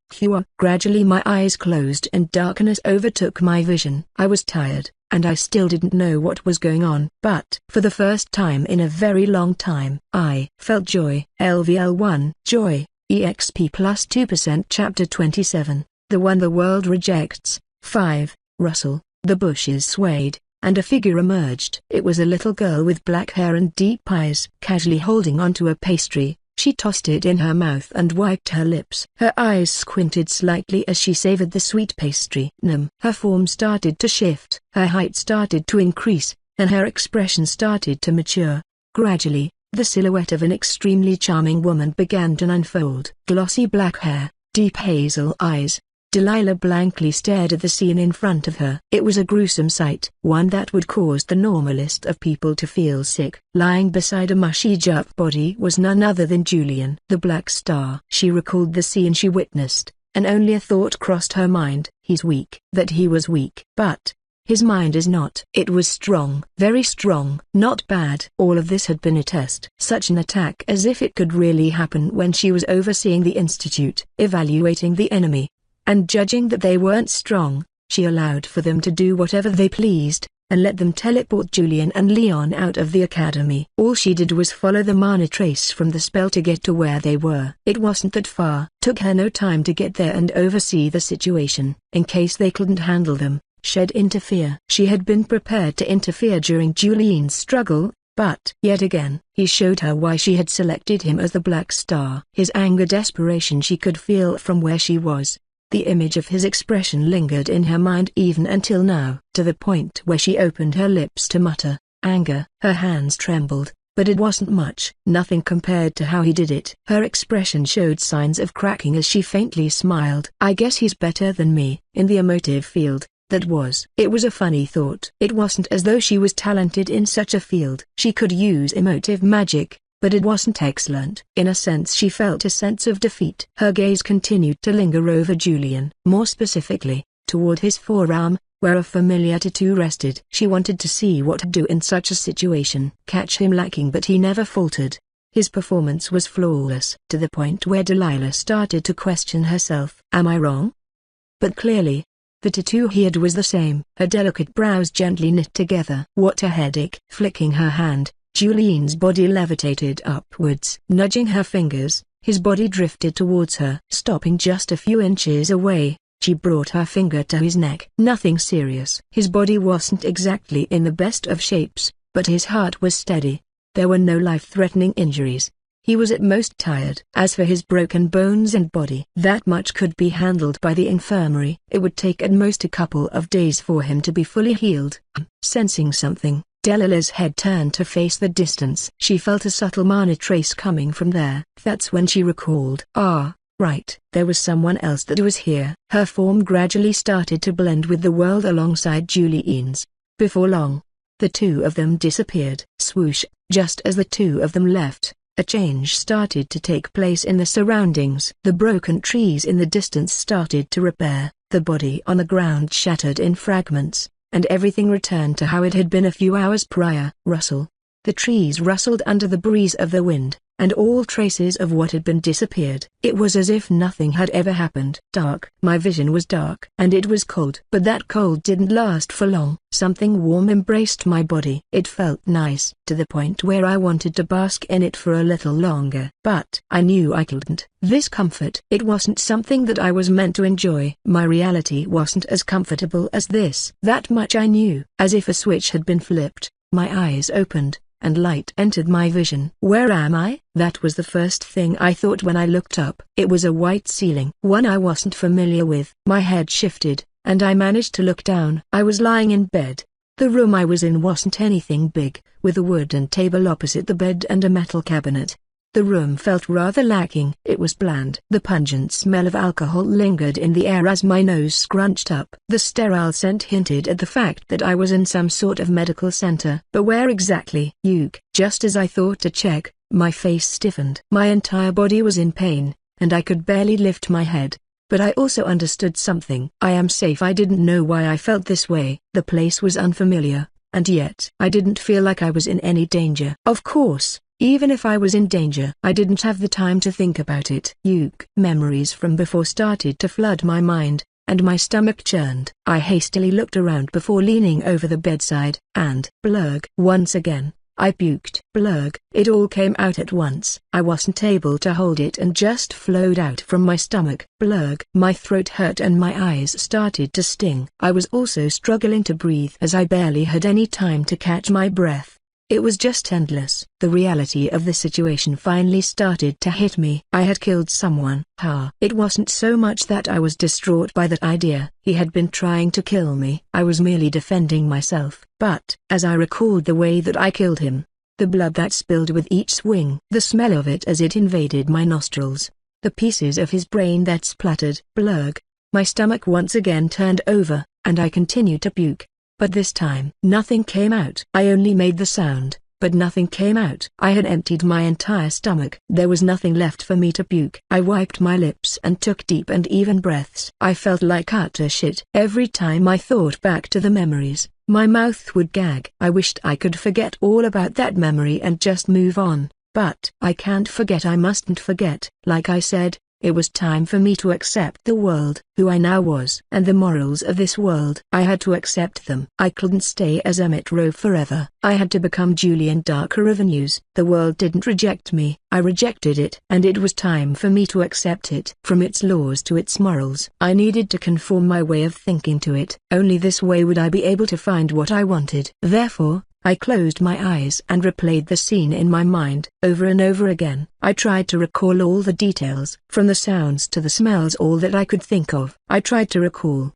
Gradually my eyes closed and darkness overtook my vision. I was tired, and I still didn't know what was going on. But for the first time in a very long time, I felt joy. LVL1. Joy. EXP plus 2%. Chapter 27. The One the World Rejects. 5. Rustle. The bushes swayed, and a figure emerged. It was a little girl with black hair and deep eyes. Casually holding onto a pastry, she tossed it in her mouth and wiped her lips. Her eyes squinted slightly as she savored the sweet pastry. Her form started to shift, her height started to increase, and her expression started to mature. Gradually, the silhouette of an extremely charming woman began to unfold. Glossy black hair, deep hazel eyes. Delilah blankly stared at the scene in front of her. It was a gruesome sight, one that would cause the normalist of people to feel sick. Lying beside a mushy-jup body was none other than Julian. The Black Star. She recalled the scene she witnessed, and only a thought crossed her mind. He's weak. That he was weak. But his mind is not. It was strong. Very strong. Not bad. All of this had been a test. Such an attack as if it could really happen when she was overseeing the institute, evaluating the enemy, and judging that they weren't strong. She allowed for them to do whatever they pleased, and let them teleport Julian and Leon out of the academy. All she did was follow the mana trace from the spell to get to where they were. It wasn't that far. Took her no time to get there and oversee the situation. In case they couldn't handle them, she'd interfere. She had been prepared to interfere during Julian's struggle, but yet again, he showed her why she had selected him as the Black Star. His anger, desperation she could feel from where she was. The image of his expression lingered in her mind even until now, to the point where she opened her lips to mutter, anger. Her hands trembled, but it wasn't much. Nothing compared to how he did it. Her expression showed signs of cracking as she faintly smiled. I guess he's better than me, in the emotive field, that was. It was a funny thought. It wasn't as though she was talented in such a field. She could use emotive magic, but it wasn't excellent. In a sense she felt a sense of defeat. Her gaze continued to linger over Julian, more specifically, toward his forearm, where a familiar tattoo rested. She wanted to see what to do in such a situation. Catch him lacking, but he never faltered. His performance was flawless, to the point where Delilah started to question herself. Am I wrong? But clearly, the tattoo he had was the same. Her delicate brows gently knit together. What a headache. Flicking her hand, Julien's body levitated upwards. Nudging her fingers, his body drifted towards her. Stopping just a few inches away, she brought her finger to his neck. Nothing serious. His body wasn't exactly in the best of shapes, but his heart was steady. There were no life-threatening injuries. He was at most tired. As for his broken bones and body, that much could be handled by the infirmary. It would take at most a couple of days for him to be fully healed. Sensing something, Delilah's head turned to face the distance. She felt a subtle mana trace coming from there. That's when she recalled. Ah, right, there was someone else that was here. Her form gradually started to blend with the world alongside Julien's. Before long, the two of them disappeared. Swoosh, just as the two of them left, a change started to take place in the surroundings. The broken trees in the distance started to repair, the body on the ground shattered in fragments, and everything returned to how it had been a few hours prior. Rustle. The trees rustled under the breeze of the wind, and all traces of what had been disappeared. It was as if nothing had ever happened. Dark. My vision was dark. And it was cold. But that cold didn't last for long. Something warm embraced my body. It felt nice, to the point where I wanted to bask in it for a little longer. But I knew I couldn't. This comfort, it wasn't something that I was meant to enjoy. My reality wasn't as comfortable as this. That much I knew. As if a switch had been flipped, my eyes opened, and light entered my vision. Where am I? That was the first thing I thought when I looked up. It was a white ceiling, one I wasn't familiar with. My head shifted, and I managed to look down. I was lying in bed. The room I was in wasn't anything big, with a wooden table opposite the bed and a metal cabinet. The room felt rather lacking. It was bland. The pungent smell of alcohol lingered in the air as my nose scrunched up. The sterile scent hinted at the fact that I was in some sort of medical center. But where exactly? Just as I thought to check, my face stiffened. My entire body was in pain, and I could barely lift my head. But I also understood something. I am safe. I didn't know why I felt this way. The place was unfamiliar, and yet I didn't feel like I was in any danger. Of course, even if I was in danger, I didn't have the time to think about it. Memories from before started to flood my mind, and my stomach churned. I hastily looked around before leaning over the bedside, and blurg. Once again, I puked. Blurg. It all came out at once. I wasn't able to hold it and just flowed out from my stomach. Blurg. My throat hurt and my eyes started to sting. I was also struggling to breathe as I barely had any time to catch my breath. It was just endless. The reality of the situation finally started to hit me. I had killed someone. It wasn't so much that I was distraught by that idea. He had been trying to kill me. I was merely defending myself. But, as I recalled the way that I killed him, the blood that spilled with each swing, the smell of it as it invaded my nostrils, the pieces of his brain that splattered. Blurg. My stomach once again turned over, and I continued to puke. But this time, nothing came out. I only made the sound, but nothing came out. I had emptied my entire stomach. There was nothing left for me to puke. I wiped my lips and took deep and even breaths. I felt like utter shit. Every time I thought back to the memories, my mouth would gag. I wished I could forget all about that memory and just move on, but I can't forget. I mustn't forget. Like I said, it was time for me to accept the world, who I now was, and the morals of this world. I had to accept them. I couldn't stay as Emmett Rowe forever. I had to become Julian Darker Avenues. The world didn't reject me. I rejected it. And it was time for me to accept it. From its laws to its morals. I needed to conform my way of thinking to it. Only this way would I be able to find what I wanted. Therefore, I closed my eyes and replayed the scene in my mind, over and over again. I tried to recall all the details, from the sounds to the smells, all that I could think of. I tried to recall.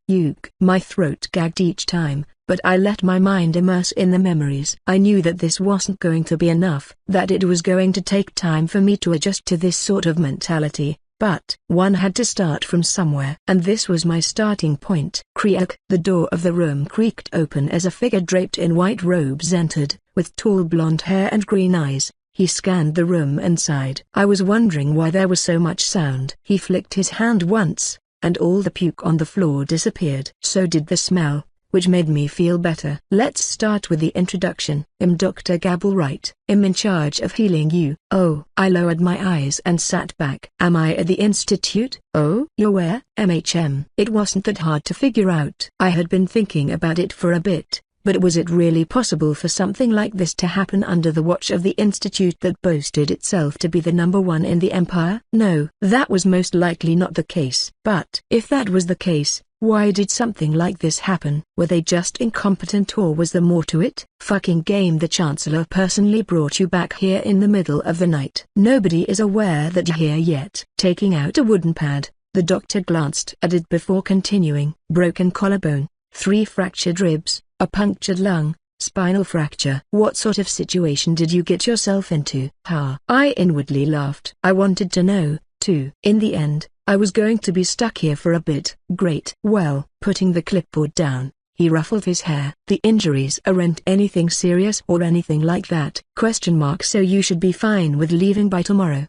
My throat gagged each time, but I let my mind immerse in the memories. I knew that this wasn't going to be enough, that it was going to take time for me to adjust to this sort of mentality. But one had to start from somewhere, and this was my starting point. Creak! The door of the room creaked open as a figure draped in white robes entered, with tall blonde hair and green eyes. He scanned the room and sighed. I was wondering why there was so much sound. He flicked his hand once, and all the puke on the floor disappeared. So did the smell, which made me feel better. Let's start with the introduction. I'm Dr. Gabblewright. I'm in charge of healing you. Oh, I lowered my eyes and sat back. Am I at the institute? Oh, you're where? MHM. It wasn't that hard to figure out. I had been thinking about it for a bit. But was it really possible for something like this to happen under the watch of the institute that boasted itself to be the #1 in the empire? No, that was most likely not the case. But if that was the case, why did something like this happen? Were they just incompetent, or was there more to it? Fucking game, the Chancellor personally brought you back here in the middle of the night. Nobody is aware that you're here yet. Taking out a wooden pad, the doctor glanced at it before continuing. Broken collarbone, 3 fractured ribs, a punctured lung, spinal fracture. What sort of situation did you get yourself into? Ha! I inwardly laughed. I wanted to know, too. In the end, I was going to be stuck here for a bit. Great. Well, putting the clipboard down, he ruffled his hair. The injuries aren't anything serious or anything like that? So you should be fine with leaving by tomorrow?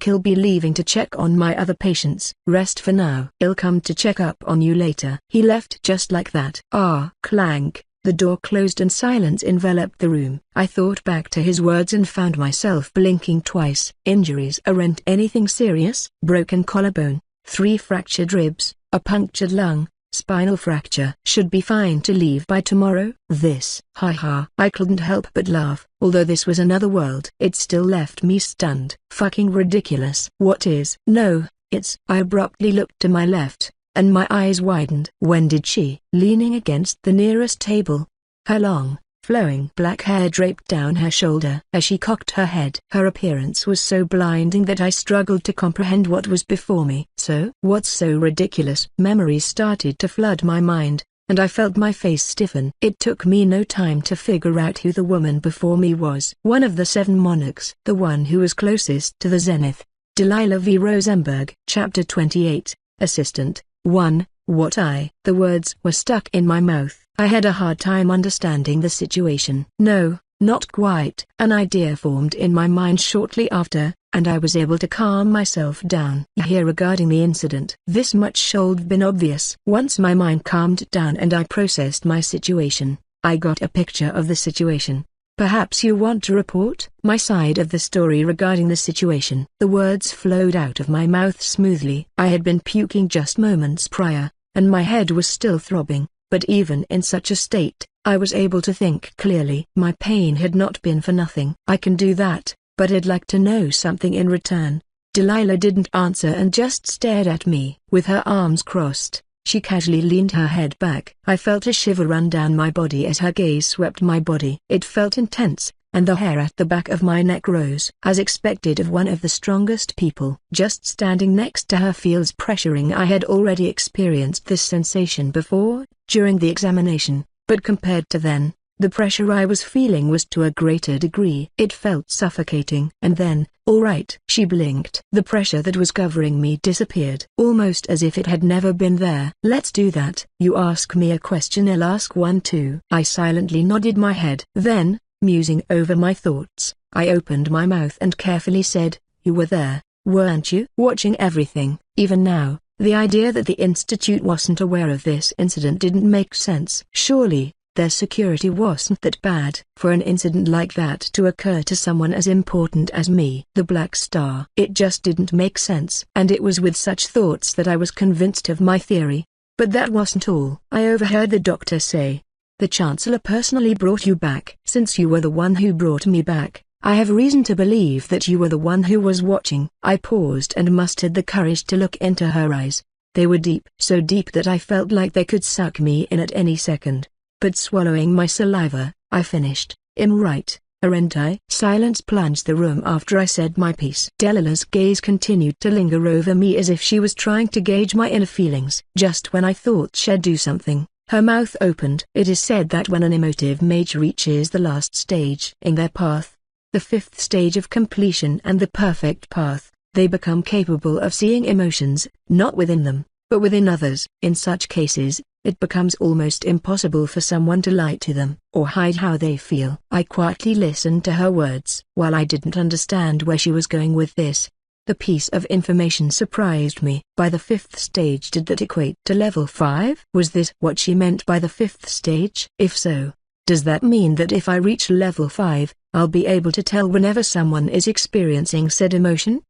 He'll be leaving to check on my other patients. Rest for now. He'll come to check up on you later. He left just like that. Ah! Clank. The door closed and silence enveloped the room. I thought back to his words and found myself blinking twice. Injuries aren't anything serious? Broken collarbone, 3 fractured ribs, a punctured lung, spinal fracture. Should be fine to leave by tomorrow? This. Ha. I couldn't help but laugh. Although this was another world, it still left me stunned. Fucking ridiculous. What is? No, it's. I abruptly looked to my left, and my eyes widened. When did she? Leaning against the nearest table, her long, flowing black hair draped down her shoulder as she cocked her head. Her appearance was so blinding that I struggled to comprehend what was before me. So, what's so ridiculous? Memories started to flood my mind, and I felt my face stiffen. It took me no time to figure out who the woman before me was. One of the 7 monarchs. The one who was closest to the zenith. Delilah V. Rosenberg. Chapter 28. Assistant. 1. What I? The words were stuck in my mouth. I had a hard time understanding the situation. No, not quite. An idea formed in my mind shortly after, and I was able to calm myself down. Here regarding the incident. This much should have been obvious. Once my mind calmed down and I processed my situation, I got a picture of the situation. Perhaps you want to report my side of the story regarding the situation. The words flowed out of my mouth smoothly. I had been puking just moments prior, and my head was still throbbing, but even in such a state, I was able to think clearly. My pain had not been for nothing. I can do that, but I'd like to know something in return. Delilah didn't answer and just stared at me. With her arms crossed, she casually leaned her head back. I felt a shiver run down my body as her gaze swept my body. It felt intense, and the hair at the back of my neck rose. As expected of one of the strongest people. Just standing next to her feels pressuring. I had already experienced this sensation before, during the examination, but compared to then, the pressure I was feeling was to a greater degree. It felt suffocating. And then, all right. She blinked. The pressure that was covering me disappeared. Almost as if it had never been there. Let's do that. You ask me a question, I'll ask one too. I silently nodded my head. Then, musing over my thoughts, I opened my mouth and carefully said, you were there, weren't you? Watching everything. Even now, the idea that the Institute wasn't aware of this incident didn't make sense. Surely, their security wasn't that bad. For an incident like that to occur to someone as important as me, the Black Star. It just didn't make sense. And it was with such thoughts that I was convinced of my theory. But that wasn't all. I overheard the doctor say, the Chancellor personally brought you back. Since you were the one who brought me back, I have reason to believe that you were the one who was watching. I paused and mustered the courage to look into her eyes. They were deep. So deep that I felt like they could suck me in at any second. But swallowing my saliva, I finished, I'm right, aren't I? Silence plunged the room after I said my piece. Delilah's gaze continued to linger over me as if she was trying to gauge my inner feelings. Just when I thought she'd do something, her mouth opened. It is said that when an emotive mage reaches the last stage in their path, the 5th stage of completion and the perfect path, they become capable of seeing emotions, not within them, but within others. In such cases, it becomes almost impossible for someone to lie to them, or hide how they feel. I quietly listened to her words. While I didn't understand where she was going with this, The piece of information surprised me. By the 5th stage, did that equate to level 5? Was this what she meant by the 5th stage? If so, does that mean that if I reach level 5, I'll be able to tell whenever someone is experiencing said emotion?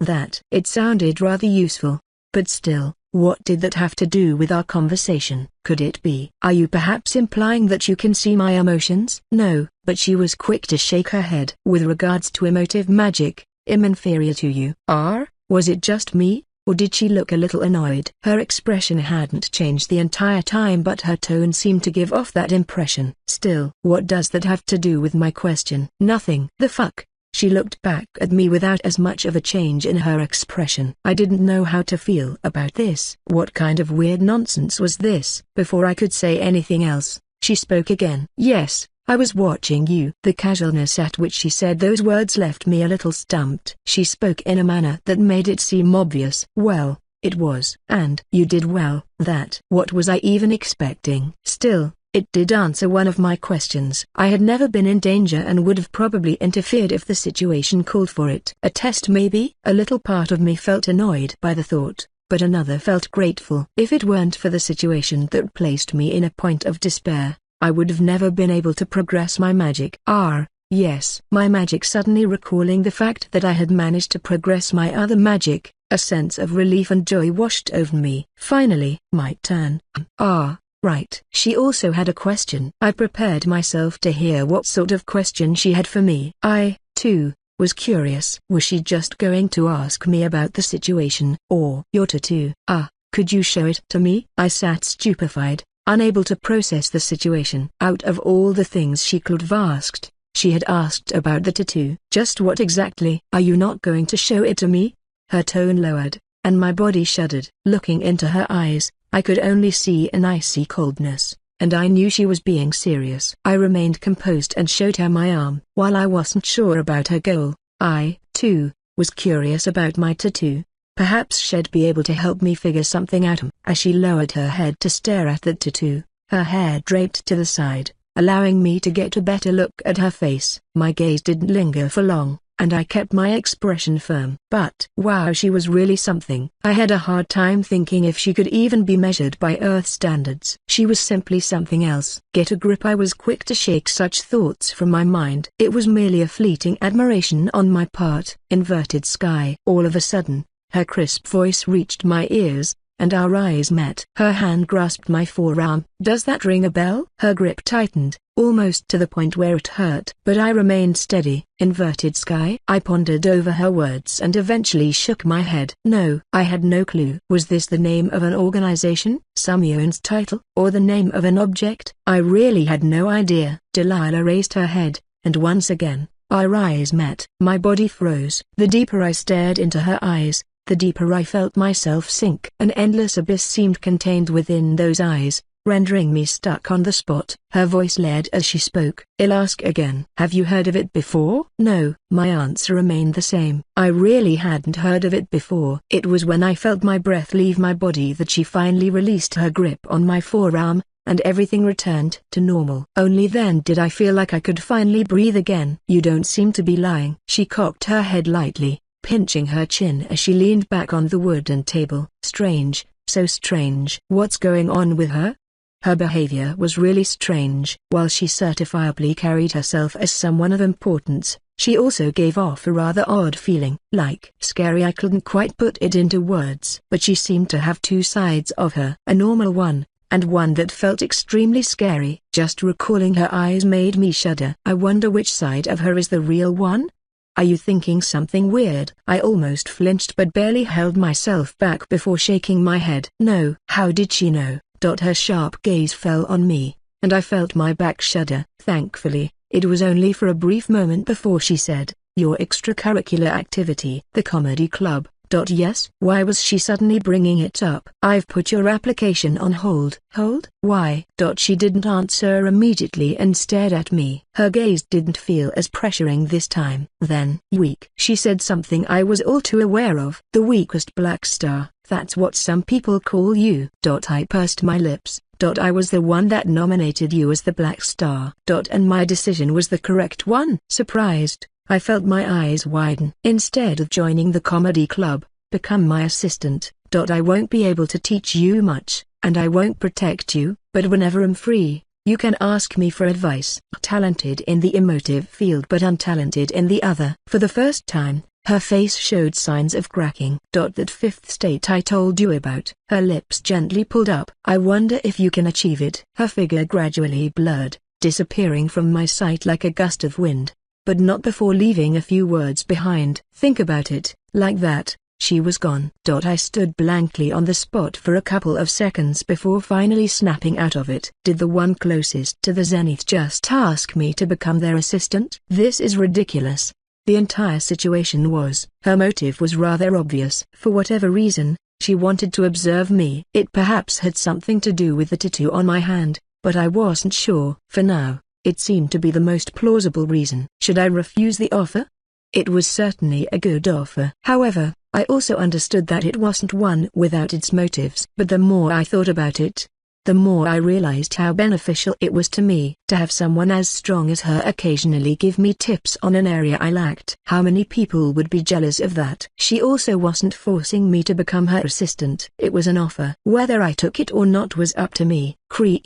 It sounded rather useful. But still, what did that have to do with our conversation? Could it be? Are you perhaps implying that you can see my emotions? No, but she was quick to shake her head. With regards to emotive magic, I'm inferior to you. Was it just me, or did she look a little annoyed? Her expression hadn't changed the entire time, but her tone seemed to give off that impression. Still, what does that have to do with my question? Nothing. The fuck? She looked back at me without as much of a change in her expression. I didn't know how to feel about this. What kind of weird nonsense was this? Before I could say anything else, she spoke again. Yes, I was watching you. The casualness at which she said those words left me a little stumped. She spoke in a manner that made it seem obvious. Well, it was. And you did well. What was I even expecting? Still, it did answer one of my questions. I had never been in danger and would have probably interfered if the situation called for it. A test maybe? A little part of me felt annoyed by the thought, but another felt grateful. If it weren't for the situation that placed me in a point of despair, I would have never been able to progress my magic. Yes. My magic. Suddenly recalling the fact that I had managed to progress my other magic, a sense of relief and joy washed over me. Finally, my turn. Right. She also had a question. I prepared myself to hear what sort of question she had for me. I, too, was curious. Was she just going to ask me about the situation, or your tattoo? Could you show it to me? I sat stupefied, unable to process the situation. Out of all the things she could have asked, she had asked about the tattoo. Just what exactly? Are you not going to show it to me? Her tone lowered, and my body shuddered. Looking into her eyes, I could only see an icy coldness, and I knew she was being serious. I remained composed and showed her my arm. While I wasn't sure about her goal, I, too, was curious about my tattoo. Perhaps she'd be able to help me figure something out. As she lowered her head to stare at the tattoo, her hair draped to the side, allowing me to get a better look at her face. My gaze didn't linger for long, and I kept my expression firm. But wow, she was really something. I had a hard time thinking if she could even be measured by Earth standards. She was simply something else. Get a grip. I was quick to shake such thoughts from my mind. It was merely a fleeting admiration on my part. Inverted sky. All of a sudden, her crisp voice reached my ears, and our eyes met. Her hand grasped my forearm. Does that ring a bell? Her grip tightened, almost to the point where it hurt. But I remained steady. Inverted sky? I pondered over her words and eventually shook my head. No, I had no clue. Was this the name of an organization, Samyeon's title, or the name of an object? I really had no idea. Delilah raised her head, and once again, our eyes met. My body froze. The deeper I stared into her eyes, the deeper I felt myself sink. An endless abyss seemed contained within those eyes, rendering me stuck on the spot. Her voice led as she spoke. I'll ask again. Have you heard of it before? No, my answer remained the same. I really hadn't heard of it before. It was when I felt my breath leave my body that she finally released her grip on my forearm, and everything returned to normal. Only then did I feel like I could finally breathe again. You don't seem to be lying. She cocked her head lightly, pinching her chin as she leaned back on the wooden table. Strange, so strange. What's going on with her? Her behavior was really strange. While she certifiably carried herself as someone of importance, she also gave off a rather odd feeling. Like scary. I couldn't quite put it into words. But she seemed to have two sides of her. A normal one, and one that felt extremely scary. Just recalling her eyes made me shudder. I wonder which side of her is the real one? Are you thinking something weird? I almost flinched but barely held myself back before shaking my head. No. How did she know? Her sharp gaze fell on me, and I felt my back shudder. Thankfully, it was only for a brief moment before she said, "Your extracurricular activity." The comedy club. Yes? Why was she suddenly bringing it up? I've put your application on hold. Hold? Why? She didn't answer immediately and stared at me. Her gaze didn't feel as pressuring this time. Then, weak. She said something I was all too aware of. The weakest black star. That's what some people call you. I pursed my lips. I was the one that nominated you as the black star. And my decision was the correct one. Surprised, I felt my eyes widen. Instead of joining the comedy club, become my assistant. I won't be able to teach you much, and I won't protect you, but whenever I'm free, you can ask me for advice. Talented in the emotive field but untalented in the other. For the first time, her face showed signs of cracking. That fifth state I told you about. Her lips gently pulled up. I wonder if you can achieve it. Her figure gradually blurred, disappearing from my sight like a gust of wind, but not before leaving a few words behind. Think about it, like that. She was gone. I stood blankly on the spot for a couple of seconds before finally snapping out of it. Did the one closest to the zenith just ask me to become their assistant? This is ridiculous. The entire situation was. Her motive was rather obvious. For whatever reason, she wanted to observe me. It perhaps had something to do with the tattoo on my hand, but I wasn't sure. For now, it seemed to be the most plausible reason. Should I refuse the offer? It was certainly a good offer. However, I also understood that it wasn't one without its motives. But the more I thought about it, the more I realized how beneficial it was to me to have someone as strong as her occasionally give me tips on an area I lacked. How many people would be jealous of that? She also wasn't forcing me to become her assistant. It was an offer. Whether I took it or not was up to me. Creak!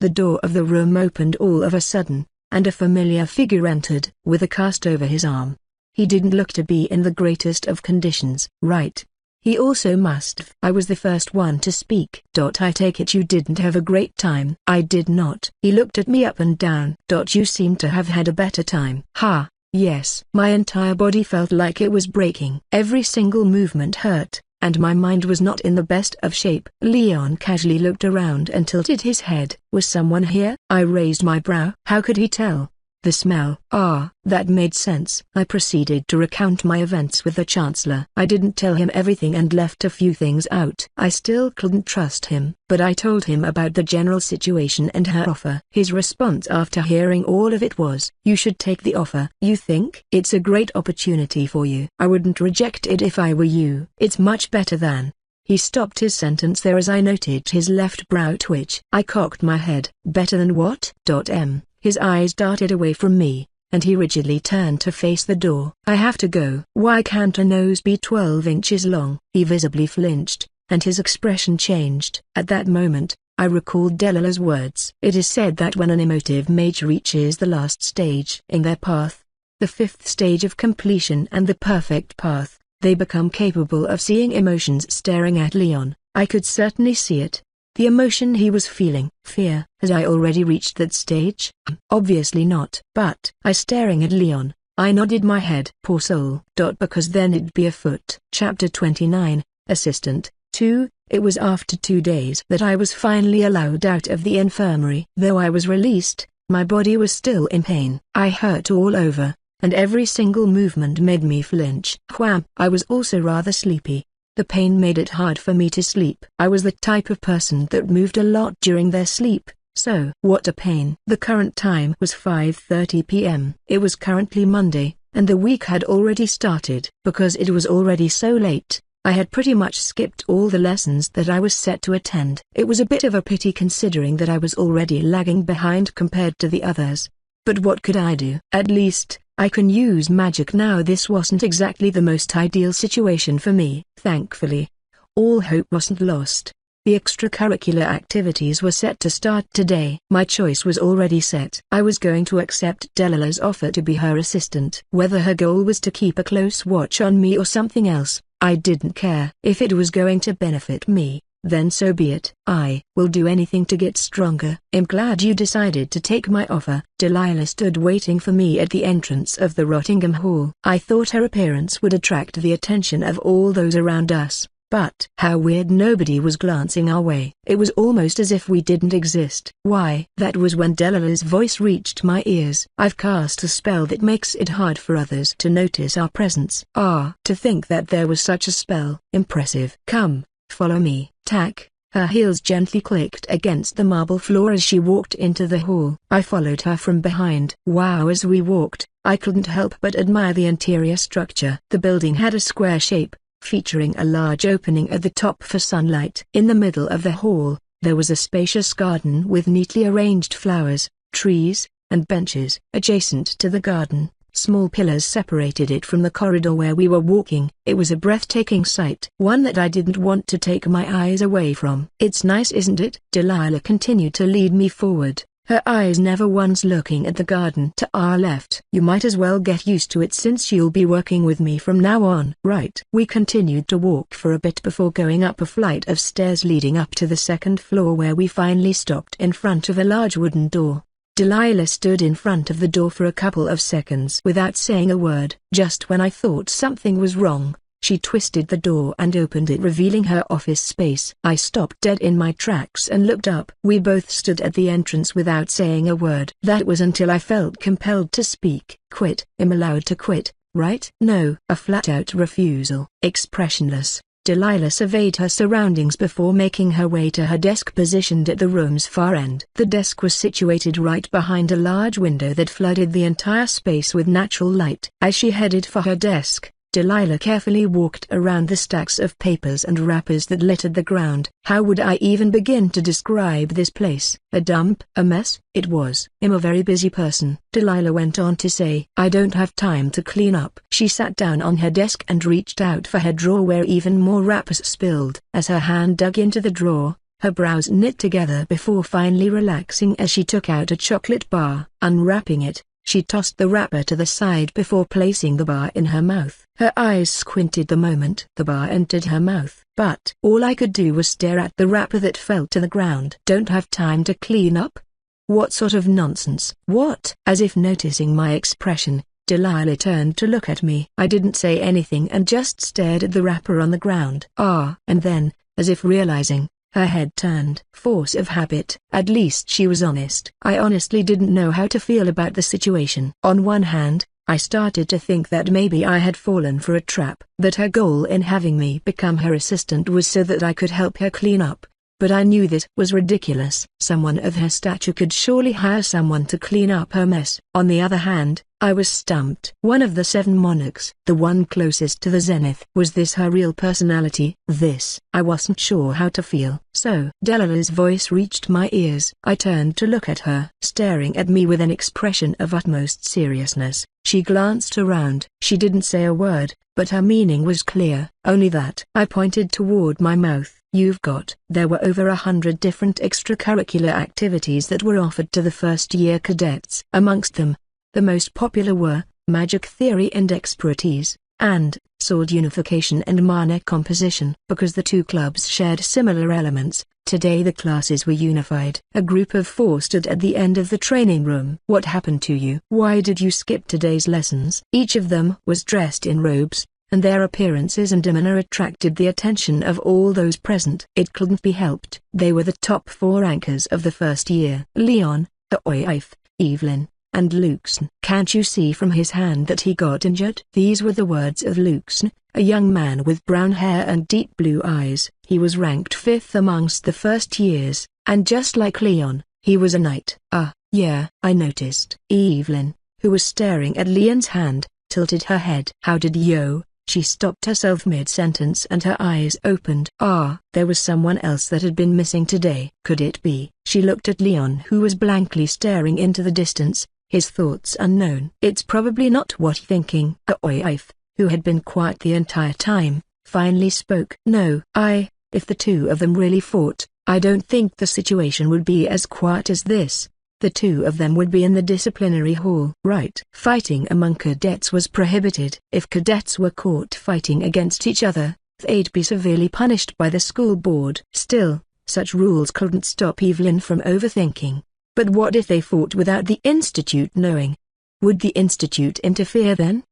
The door of the room opened all of a sudden, and a familiar figure entered, with a cast over his arm. He didn't look to be in the greatest of conditions. Right. He also must have. I was the first one to speak. I take it you didn't have a great time. I did not. He looked at me up and down. You seem to have had a better time. Ha, yes. My entire body felt like it was breaking. Every single movement hurt, and my mind was not in the best of shape. Leon casually looked around and tilted his head. Was someone here? I raised my brow. How could he tell? The smell. Ah, that made sense. I proceeded to recount my events with the Chancellor. I didn't tell him everything and left a few things out. I still couldn't trust him, but I told him about the general situation and her offer. His response after hearing all of it was, "You should take the offer." You think? It's a great opportunity for you. I wouldn't reject it if I were you. It's much better than. He stopped his sentence there as I noted his left brow twitch. I cocked my head. Better than what? His eyes darted away from me, and he rigidly turned to face the door. I have to go. Why can't a nose be 12 inches long? He visibly flinched, and his expression changed. At that moment, I recalled Delilah's words. It is said that when an emotive mage reaches the last stage in their path, the fifth stage of completion and the perfect path, they become capable of seeing emotions. Staring at Leon, I could certainly see it. The emotion he was feeling. Fear. Had I already reached that stage? Obviously not. But, staring at Leon, I nodded my head. Poor soul. Because then it'd be afoot. Chapter 29, Assistant, 2. It was after 2 days that I was finally allowed out of the infirmary. Though I was released, my body was still in pain. I hurt all over, and every single movement made me flinch. I was also rather sleepy. The pain made it hard for me to sleep. I was the type of person that moved a lot during their sleep, so what a pain. The current time was 5:30 p.m. It was currently Monday, and the week had already started. Because it was already so late, I had pretty much skipped all the lessons that I was set to attend. It was a bit of a pity considering that I was already lagging behind compared to the others. But what could I do? At least, I can use magic now. This wasn't exactly the most ideal situation for me. Thankfully, all hope wasn't lost. The extracurricular activities were set to start today. My choice was already set. I was going to accept Delilah's offer to be her assistant. Whether her goal was to keep a close watch on me or something else, I didn't care. If it was going to benefit me, then so be it. I will do anything to get stronger. I'm glad you decided to take my offer. Delilah stood waiting for me at the entrance of the Rottingham Hall. I thought her appearance would attract the attention of all those around us, but how weird nobody was glancing our way. It was almost as if we didn't exist. Why? That was when Delilah's voice reached my ears. I've cast a spell that makes it hard for others to notice our presence. Ah, to think that there was such a spell. Impressive. Come, follow me. Tack. Her heels gently clicked against the marble floor as she walked into the hall. I followed her from behind. Wow. As we walked, I couldn't help but admire the interior structure. The building had a square shape, featuring a large opening at the top for sunlight. In the middle of the hall, there was a spacious garden with neatly arranged flowers, trees, and benches. Adjacent to the garden, Small pillars separated it from the corridor where we were walking. It was a breathtaking sight, one that I didn't want to take my eyes away from. "It's nice, isn't it?" Delilah continued to lead me forward, her eyes never once looking at the garden to our left. "You might as well get used to it since you'll be working with me from now on." "Right." We continued to walk for a bit before going up a flight of stairs leading up to the second floor, where we finally stopped in front of a large wooden door. Delilah stood in front of the door for a couple of seconds without saying a word. Just when I thought something was wrong, she twisted the door and opened it, revealing her office space. I stopped dead in my tracks and looked up. We both stood at the entrance without saying a word. That was until I felt compelled to speak. "Quit." "I'm allowed to quit, right?" "No." A flat-out refusal. Expressionless, Delilah surveyed her surroundings before making her way to her desk positioned at the room's far end. The desk was situated right behind a large window that flooded the entire space with natural light. As she headed for her desk, Delilah carefully walked around the stacks of papers and wrappers that littered the ground. How would I even begin to describe this place? A dump? A mess? It was. "I'm a very busy person," Delilah went on to say. "I don't have time to clean up." She sat down on her desk and reached out for her drawer where even more wrappers spilled. As her hand dug into the drawer, her brows knit together before finally relaxing as she took out a chocolate bar. Unwrapping it, she tossed the wrapper to the side before placing the bar in her mouth. Her eyes squinted the moment the bar entered her mouth, but all I could do was stare at the wrapper that fell to the ground. "Don't have time to clean up? What sort of nonsense?" "What?" As if noticing my expression, Delilah turned to look at me. I didn't say anything and just stared at the wrapper on the ground. And then, as if realizing, her head turned. Force of habit. At least she was honest. I honestly didn't know how to feel about the situation. On one hand, I started to think that maybe I had fallen for a trap, that her goal in having me become her assistant was so that I could help her clean up. But I knew this was ridiculous. Someone of her stature could surely hire someone to clean up her mess. On the other hand, I was stumped. One of the 7 monarchs, the one closest to the zenith. Was this her real personality? I wasn't sure how to feel. So Delilah's voice reached my ears. I turned to look at her, staring at me with an expression of utmost seriousness. She glanced around. She didn't say a word, but her meaning was clear. Only that. I pointed toward my mouth. "You've got." There were over 100 different extracurricular activities that were offered to the first-year cadets. Amongst them, the most popular were magic theory and expertise, and sword unification and mana composition. Because the two clubs shared similar elements, today the classes were unified. A group of 4 stood at the end of the training room. "What happened to you? Why did you skip today's lessons?" Each of them was dressed in robes, and their appearances and demeanor attracted the attention of all those present. It couldn't be helped. They were the top 4 anchors of the first year. Leon, Aoif, Evelyn, and Luxon. "Can't you see from his hand that he got injured?" These were the words of Luxon, a young man with brown hair and deep blue eyes. He was ranked 5th amongst the first years, and just like Leon, he was a knight. Yeah, I noticed. Evelyn, who was staring at Leon's hand, tilted her head. "How did you?" She stopped herself mid-sentence and her eyes opened. There was someone else that had been missing today. Could it be? She looked at Leon, who was blankly staring into the distance, his thoughts unknown. "It's probably not what you're thinking." Aoif, who had been quiet the entire time, finally spoke. "No, if the two of them really fought, I don't think the situation would be as quiet as this. The two of them would be in the disciplinary hall." "Right." Fighting among cadets was prohibited. If cadets were caught fighting against each other, they'd be severely punished by the school board. Still, such rules couldn't stop Evelyn from overthinking. But what if they fought without the institute knowing? Would the institute interfere then?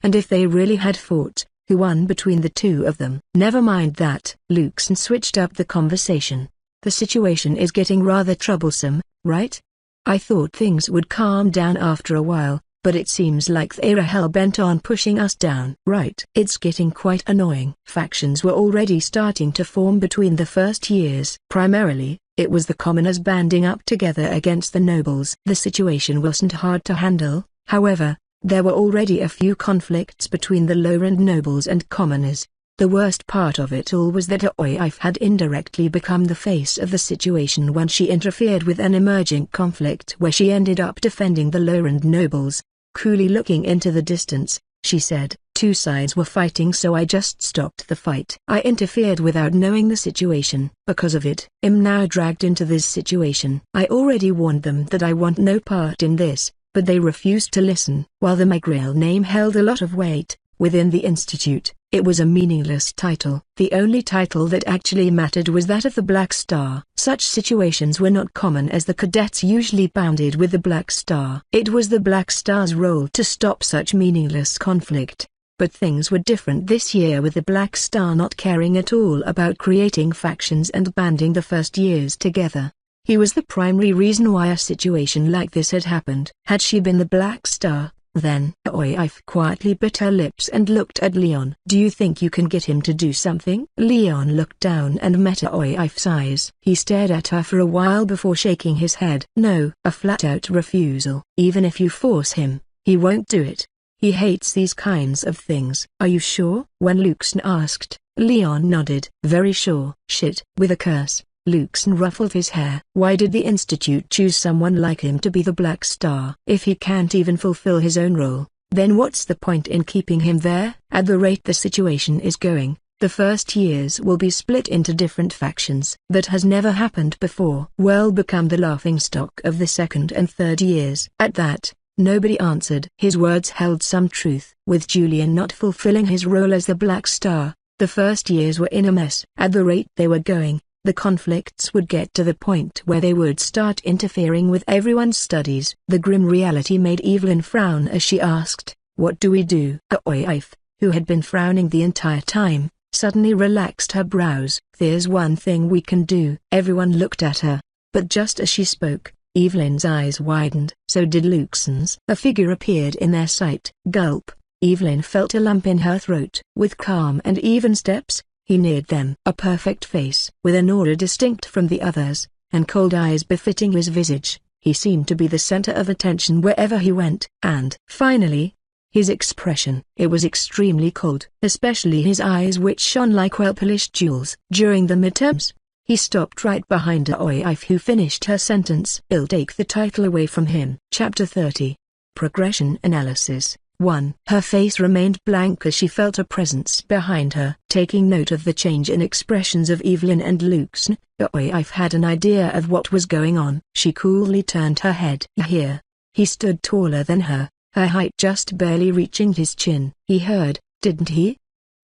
And if they really had fought, who won between the two of them? Never mind that. Luxon switched up the conversation. "The situation is getting rather troublesome, right? I thought things would calm down after a while, but it seems like they're hell-bent on pushing us down." "Right. It's getting quite annoying." Factions were already starting to form between the first years. Primarily, it was the commoners banding up together against the nobles. The situation wasn't hard to handle, however. There were already a few conflicts between the lowland nobles and commoners. The worst part of it all was that Aoif had indirectly become the face of the situation when she interfered with an emerging conflict where she ended up defending the lowland nobles. Coolly looking into the distance, she said, "Two sides were fighting, so I just stopped the fight. I interfered without knowing the situation. Because of it, I'm now dragged into this situation. I already warned them that I want no part in this, but they refused to listen." While the McGrail name held a lot of weight within the institute, it was a meaningless title. The only title that actually mattered was that of the Black Star. Such situations were not common, as the cadets usually bounded with the Black Star. It was the Black Star's role to stop such meaningless conflict. But things were different this year, with the Black Star not caring at all about creating factions and banding the first years together. He was the primary reason why a situation like this had happened. Had she been the Black Star, then Oif quietly bit her lips and looked at Leon. "Do you think you can get him to do something?" Leon looked down and met Oif's eyes. He stared at her for a while before shaking his head. "No." A flat-out refusal. "Even if you force him, he won't do it. He hates these kinds of things." "Are you sure?" When Luxon asked, Leon nodded. "Very sure." "Shit." With a curse, Luxon ruffled his hair. "Why did the institute choose someone like him to be the Black Star? If he can't even fulfill his own role, then what's the point in keeping him there?" "At the rate the situation is going, the first years will be split into different factions. That has never happened before. We'll become the laughingstock of the second and third years." At that, nobody answered. His words held some truth. With Julian not fulfilling his role as the Black Star, the first years were in a mess. At the rate they were going, the conflicts would get to the point where they would start interfering with everyone's studies. The grim reality made Evelyn frown as she asked, "What do we do?" Oif, who had been frowning the entire time, suddenly relaxed her brows. "There's one thing we can do." Everyone looked at her, but just as she spoke, Evelyn's eyes widened. So did Luxon's. A figure appeared in their sight. Gulp. Evelyn felt a lump in her throat. With calm and even steps, he neared them. A perfect face, with an aura distinct from the others, and cold eyes befitting his visage. He seemed to be the center of attention wherever he went. And, finally, his expression. It was extremely cold, especially his eyes, which shone like well-polished jewels. During the midterms, he stopped right behind Oif, who finished her sentence. "I'll take the title away from him." Chapter 30. Progression Analysis. 1. Her face remained blank as she felt a presence behind her. Taking note of the change in expressions of Evelyn and Luxon, Oif had an idea of what was going on. She coolly turned her head. Here, he stood taller than her, her height just barely reaching his chin. He heard, didn't he?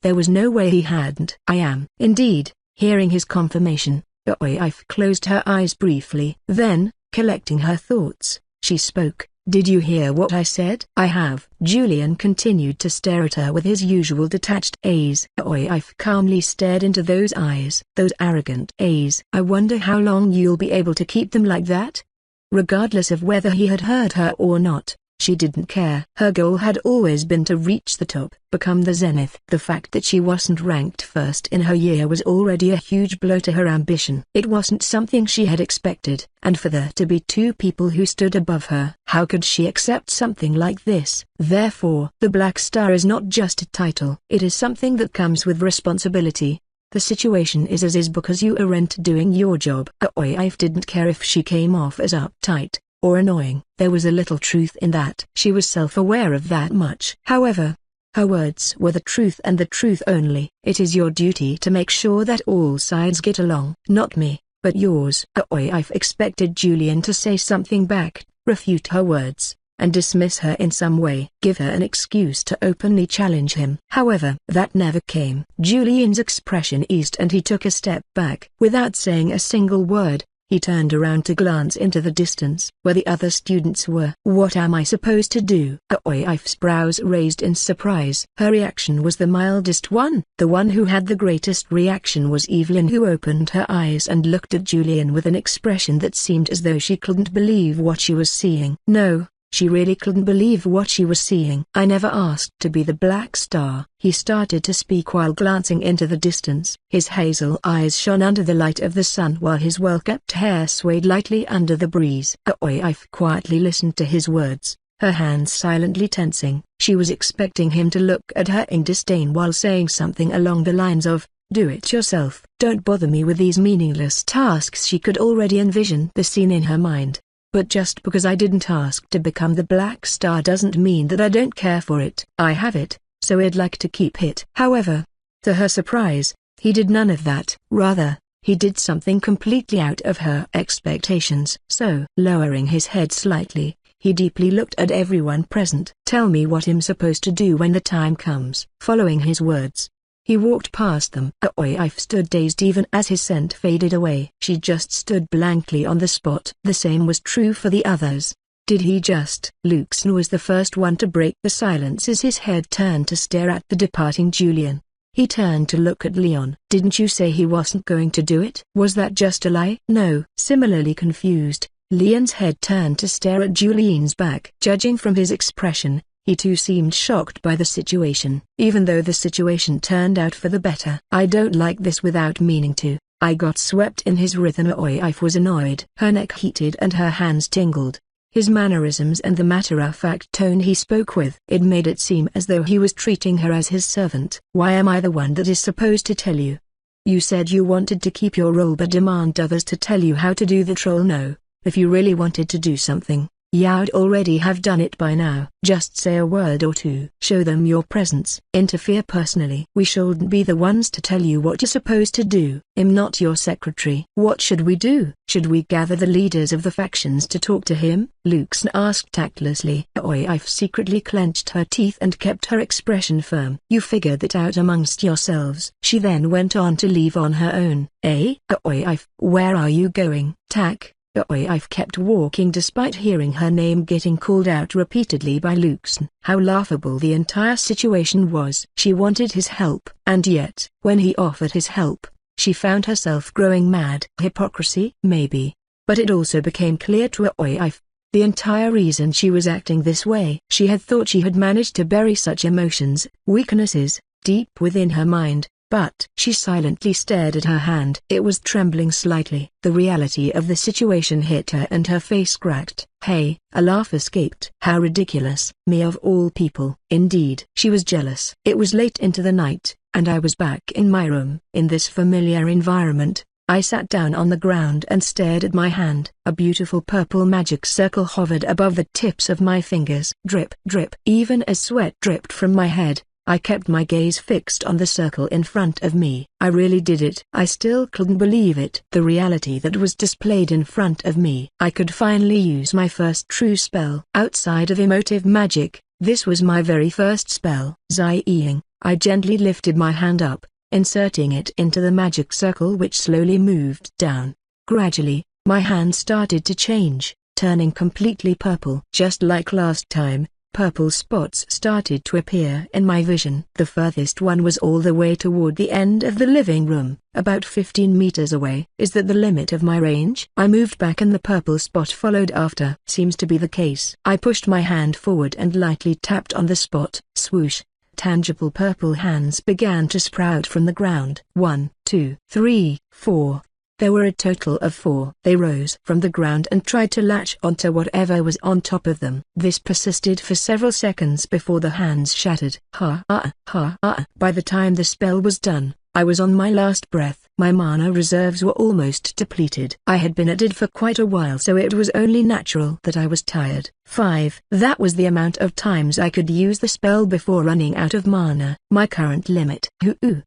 There was no way he hadn't. "I am." Indeed, hearing his confirmation, Oif closed her eyes briefly. Then, collecting her thoughts, she spoke. "Did you hear what I said?" "I have." Julian continued to stare at her with his usual detached gaze. Oif calmly stared into those eyes. "Those arrogant eyes. I wonder how long you'll be able to keep them like that?" Regardless of whether he had heard her or not, she didn't care. Her goal had always been to reach the top, become the zenith. The fact that she wasn't ranked first in her year was already a huge blow to her ambition. It wasn't something she had expected, and for there to be two people who stood above her, how could she accept something like this? Therefore, the Black Star is not just a title. It is something that comes with responsibility. The situation is as is because you aren't doing your job. Oif didn't care if she came off as uptight or annoying. There was a little truth in that. She was self-aware of that much. However, her words were the truth and the truth only. "It is your duty to make sure that all sides get along." "Not me, but yours." Oif expected Julian to say something back, refute her words, and dismiss her in some way. Give her an excuse to openly challenge him. However, that never came. Julian's expression eased and he took a step back. Without saying a single word, he turned around to glance into the distance where the other students were. "What am I supposed to do?" Oif's brows raised in surprise. Her reaction was the mildest one. The one who had the greatest reaction was Evelyn, who opened her eyes and looked at Julian with an expression that seemed as though she couldn't believe what she was seeing. No, she really couldn't believe what she was seeing. "I never asked to be the Black Star." He started to speak while glancing into the distance. His hazel eyes shone under the light of the sun while his well-kept hair swayed lightly under the breeze. Oif quietly listened to his words, her hands silently tensing. She was expecting him to look at her in disdain while saying something along the lines of, "Do it yourself. Don't bother me with these meaningless tasks." She could already envision the scene in her mind. But just because I didn't ask to become the Black Star doesn't mean that I don't care for it. I have it, so I'd like to keep it." However, to her surprise, he did none of that. Rather, he did something completely out of her expectations. So, lowering his head slightly, he deeply looked at everyone present. "Tell me what I'm supposed to do when the time comes." Following his words, he walked past them. Aoife stood dazed even as his scent faded away. She just stood blankly on the spot. The same was true for the others. Did he just? Luxon was the first one to break the silence as his head turned to stare at the departing Julian. He turned to look at Leon. "Didn't you say he wasn't going to do it? Was that just a lie?" "No." Similarly confused, Leon's head turned to stare at Julian's back. Judging from his expression, he too seemed shocked by the situation. Even though the situation turned out for the better. "I don't like this without meaning to." I got swept in his rhythm. Aoife was annoyed. Her neck heated and her hands tingled. His mannerisms and the matter-of-fact tone he spoke with, it made it seem as though he was treating her as his servant. "Why am I the one that is supposed to tell you? You said you wanted to keep your role but demand others to tell you how to do the troll. No, if you really wanted to do something, you'd already have done it by now. Just say a word or two. Show them your presence. Interfere personally. We shouldn't be the ones to tell you what you're supposed to do. I'm not your secretary." "What should we do? Should we gather the leaders of the factions to talk to him?" Luxon asked tactlessly. Aoife secretly clenched her teeth and kept her expression firm. "You figure that out amongst yourselves." She then went on to leave on her own. "Eh? Aoife, where are you going?" "Tack." Aoife kept walking despite hearing her name getting called out repeatedly by Luxon. How laughable the entire situation was. She wanted his help. And yet, when he offered his help, she found herself growing mad. Hypocrisy? Maybe. But it also became clear to Aoife the entire reason she was acting this way. She had thought she had managed to bury such emotions, weaknesses, deep within her mind. But she silently stared at her hand. It was trembling slightly. The reality of the situation hit her and her face cracked. "Hey!" A laugh escaped. "How ridiculous. Me of all people." Indeed, she was jealous. It was late into the night, and I was back in my room. In this familiar environment, I sat down on the ground and stared at my hand. A beautiful purple magic circle hovered above the tips of my fingers. Drip, drip. Even as sweat dripped from my head, I kept my gaze fixed on the circle in front of me. I really did it. I still couldn't believe it. The reality that was displayed in front of me. I could finally use my first true spell. Outside of emotive magic, this was my very first spell. Zai-ing. I gently lifted my hand up, inserting it into the magic circle which slowly moved down. Gradually, my hand started to change, turning completely purple. Just like last time, purple spots started to appear in my vision. The furthest one was all the way toward the end of the living room, about 15 meters away. Is that the limit of my range? I moved back and the purple spot followed after. Seems to be the case. I pushed my hand forward and lightly tapped on the spot. Swoosh. Tangible purple hands began to sprout from the ground. 1, 2, 3, 4. There were a total of 4. They rose from the ground and tried to latch onto whatever was on top of them. This persisted for several seconds before the hands shattered. By the time the spell was done, I was on my last breath. My mana reserves were almost depleted. I had been at it for quite a while, so it was only natural that I was tired. 5. That was the amount of times I could use the spell before running out of mana. My current limit.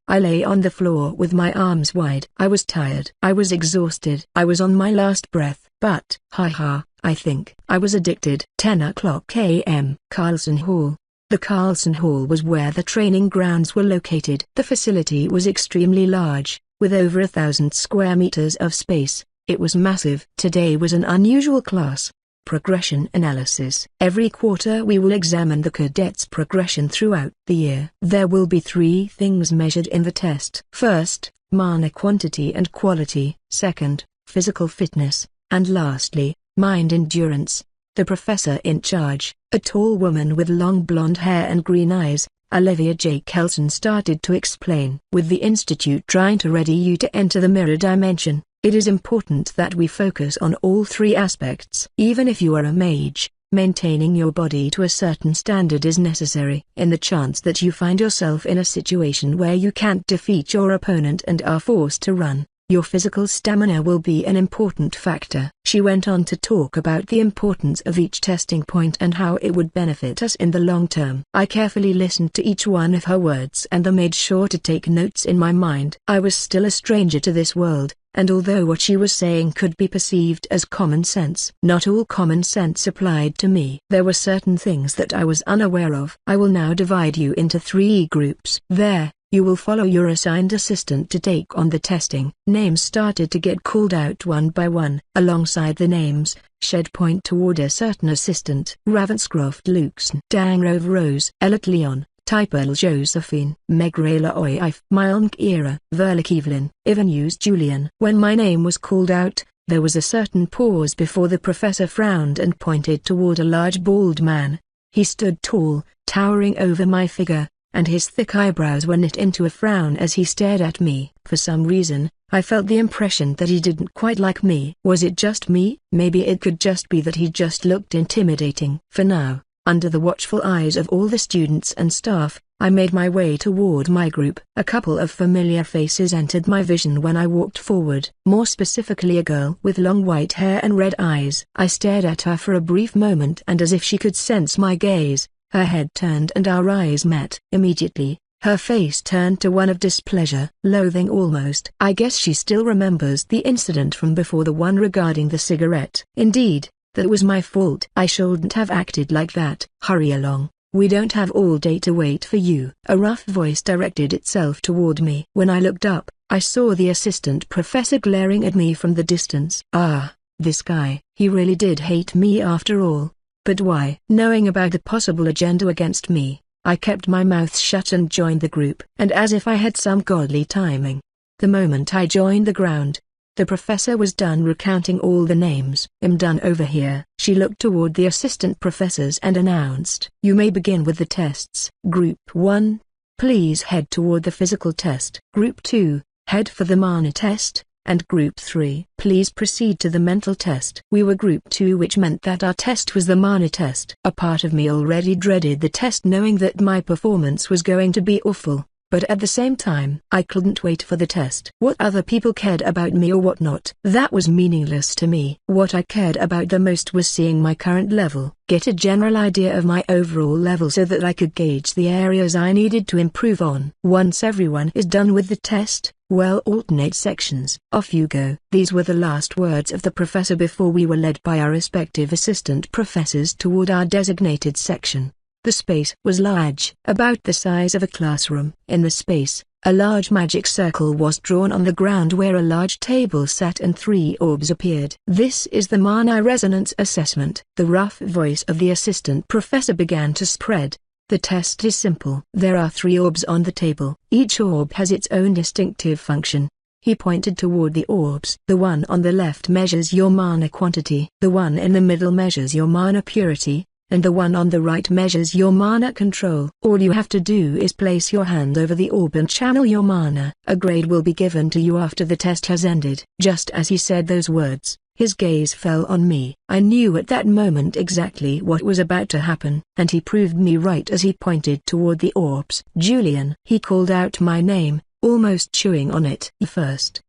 I lay on the floor with my arms wide. I was tired. I was exhausted. I was on my last breath. But, I think I was addicted. 10 o'clock a.m. Carlson Hall. The Carlson Hall was where the training grounds were located. The facility was extremely large, with over 1,000 square meters of space. It was massive. Today was an unusual class. Progression analysis. Every quarter we will examine the cadets' progression throughout the year. There will be 3 things measured in the test. First, mana quantity and quality. Second, physical fitness. And lastly, mind endurance. The professor in charge, a tall woman with long blonde hair and green eyes, Olivia J. Kelson, started to explain. With the Institute trying to ready you to enter the mirror dimension, it is important that we focus on all 3 aspects. Even if you are a mage, maintaining your body to a certain standard is necessary. In the chance that you find yourself in a situation where you can't defeat your opponent and are forced to run, Your physical stamina will be an important factor. She went on to talk about the importance of each testing point and how it would benefit us in the long term. I carefully listened to each one of her words and I made sure to take notes in my mind. I was still a stranger to this world, and although what she was saying could be perceived as common sense, not all common sense applied to me. There were certain things that I was unaware of. I will now divide you into 3 groups. There, you will follow your assigned assistant to take on the testing. Names started to get called out one by one. Alongside the names, Shed point toward a certain assistant. Ravenscroft Luxon, Dangrove Rose, Elliot Leon, Typel Josephine, Megrela Oif, Milnk Era, Verlik Evelyn, Ivanus Julian. When my name was called out, there was a certain pause before the professor frowned and pointed toward a large bald man. He stood tall, towering over my figure, and his thick eyebrows were knit into a frown as he stared at me. For some reason, I felt the impression that he didn't quite like me. Was it just me? Maybe it could just be that he just looked intimidating. For now, under the watchful eyes of all the students and staff, I made my way toward my group. A couple of familiar faces entered my vision when I walked forward. More specifically, a girl with long white hair and red eyes. I stared at her for a brief moment, and as if she could sense my gaze, her head turned and our eyes met. Immediately, her face turned to one of displeasure, loathing almost. I guess she still remembers the incident from before, the one regarding the cigarette. Indeed, that was my fault. I shouldn't have acted like that. Hurry along, we don't have all day to wait for you. A rough voice directed itself toward me. When I looked up, I saw the assistant professor glaring at me from the distance. Ah, this guy. He really did hate me after all. But why? Knowing about the possible agenda against me, I kept my mouth shut and joined the group. And as if I had some godly timing, the moment I joined the ground, the professor was done recounting all the names. "I'm done over here." She looked toward the assistant professors and announced, "You may begin with the tests. Group 1, please head toward the physical test. Group 2, head for the mana test. And Group 3, please proceed to the mental test." We were Group 2, which meant that our test was the mana test. A part of me already dreaded the test, knowing that my performance was going to be awful, but at the same time, I couldn't wait for the test. What other people cared about me or whatnot, that was meaningless to me. What I cared about the most was seeing my current level, get a general idea of my overall level so that I could gauge the areas I needed to improve on. Once everyone is done with the test, well, alternate sections. Off you go. These were the last words of the professor before we were led by our respective assistant professors toward our designated section. The space was large, about the size of a classroom. In the space, a large magic circle was drawn on the ground where a large table sat and 3 orbs appeared. "This is the mana resonance assessment." The rough voice of the assistant professor began to spread. "The test is simple. There are 3 orbs on the table. Each orb has its own distinctive function." He pointed toward the orbs. "The one on the left measures your mana quantity. The one in the middle measures your mana purity. And the one on the right measures your mana control. All you have to do is place your hand over the orb and channel your mana. A grade will be given to you after the test has ended." Just as he said those words, his gaze fell on me. I knew at that moment exactly what was about to happen, and he proved me right as he pointed toward the orbs. "Julian." He called out my name, almost chewing on it. "First,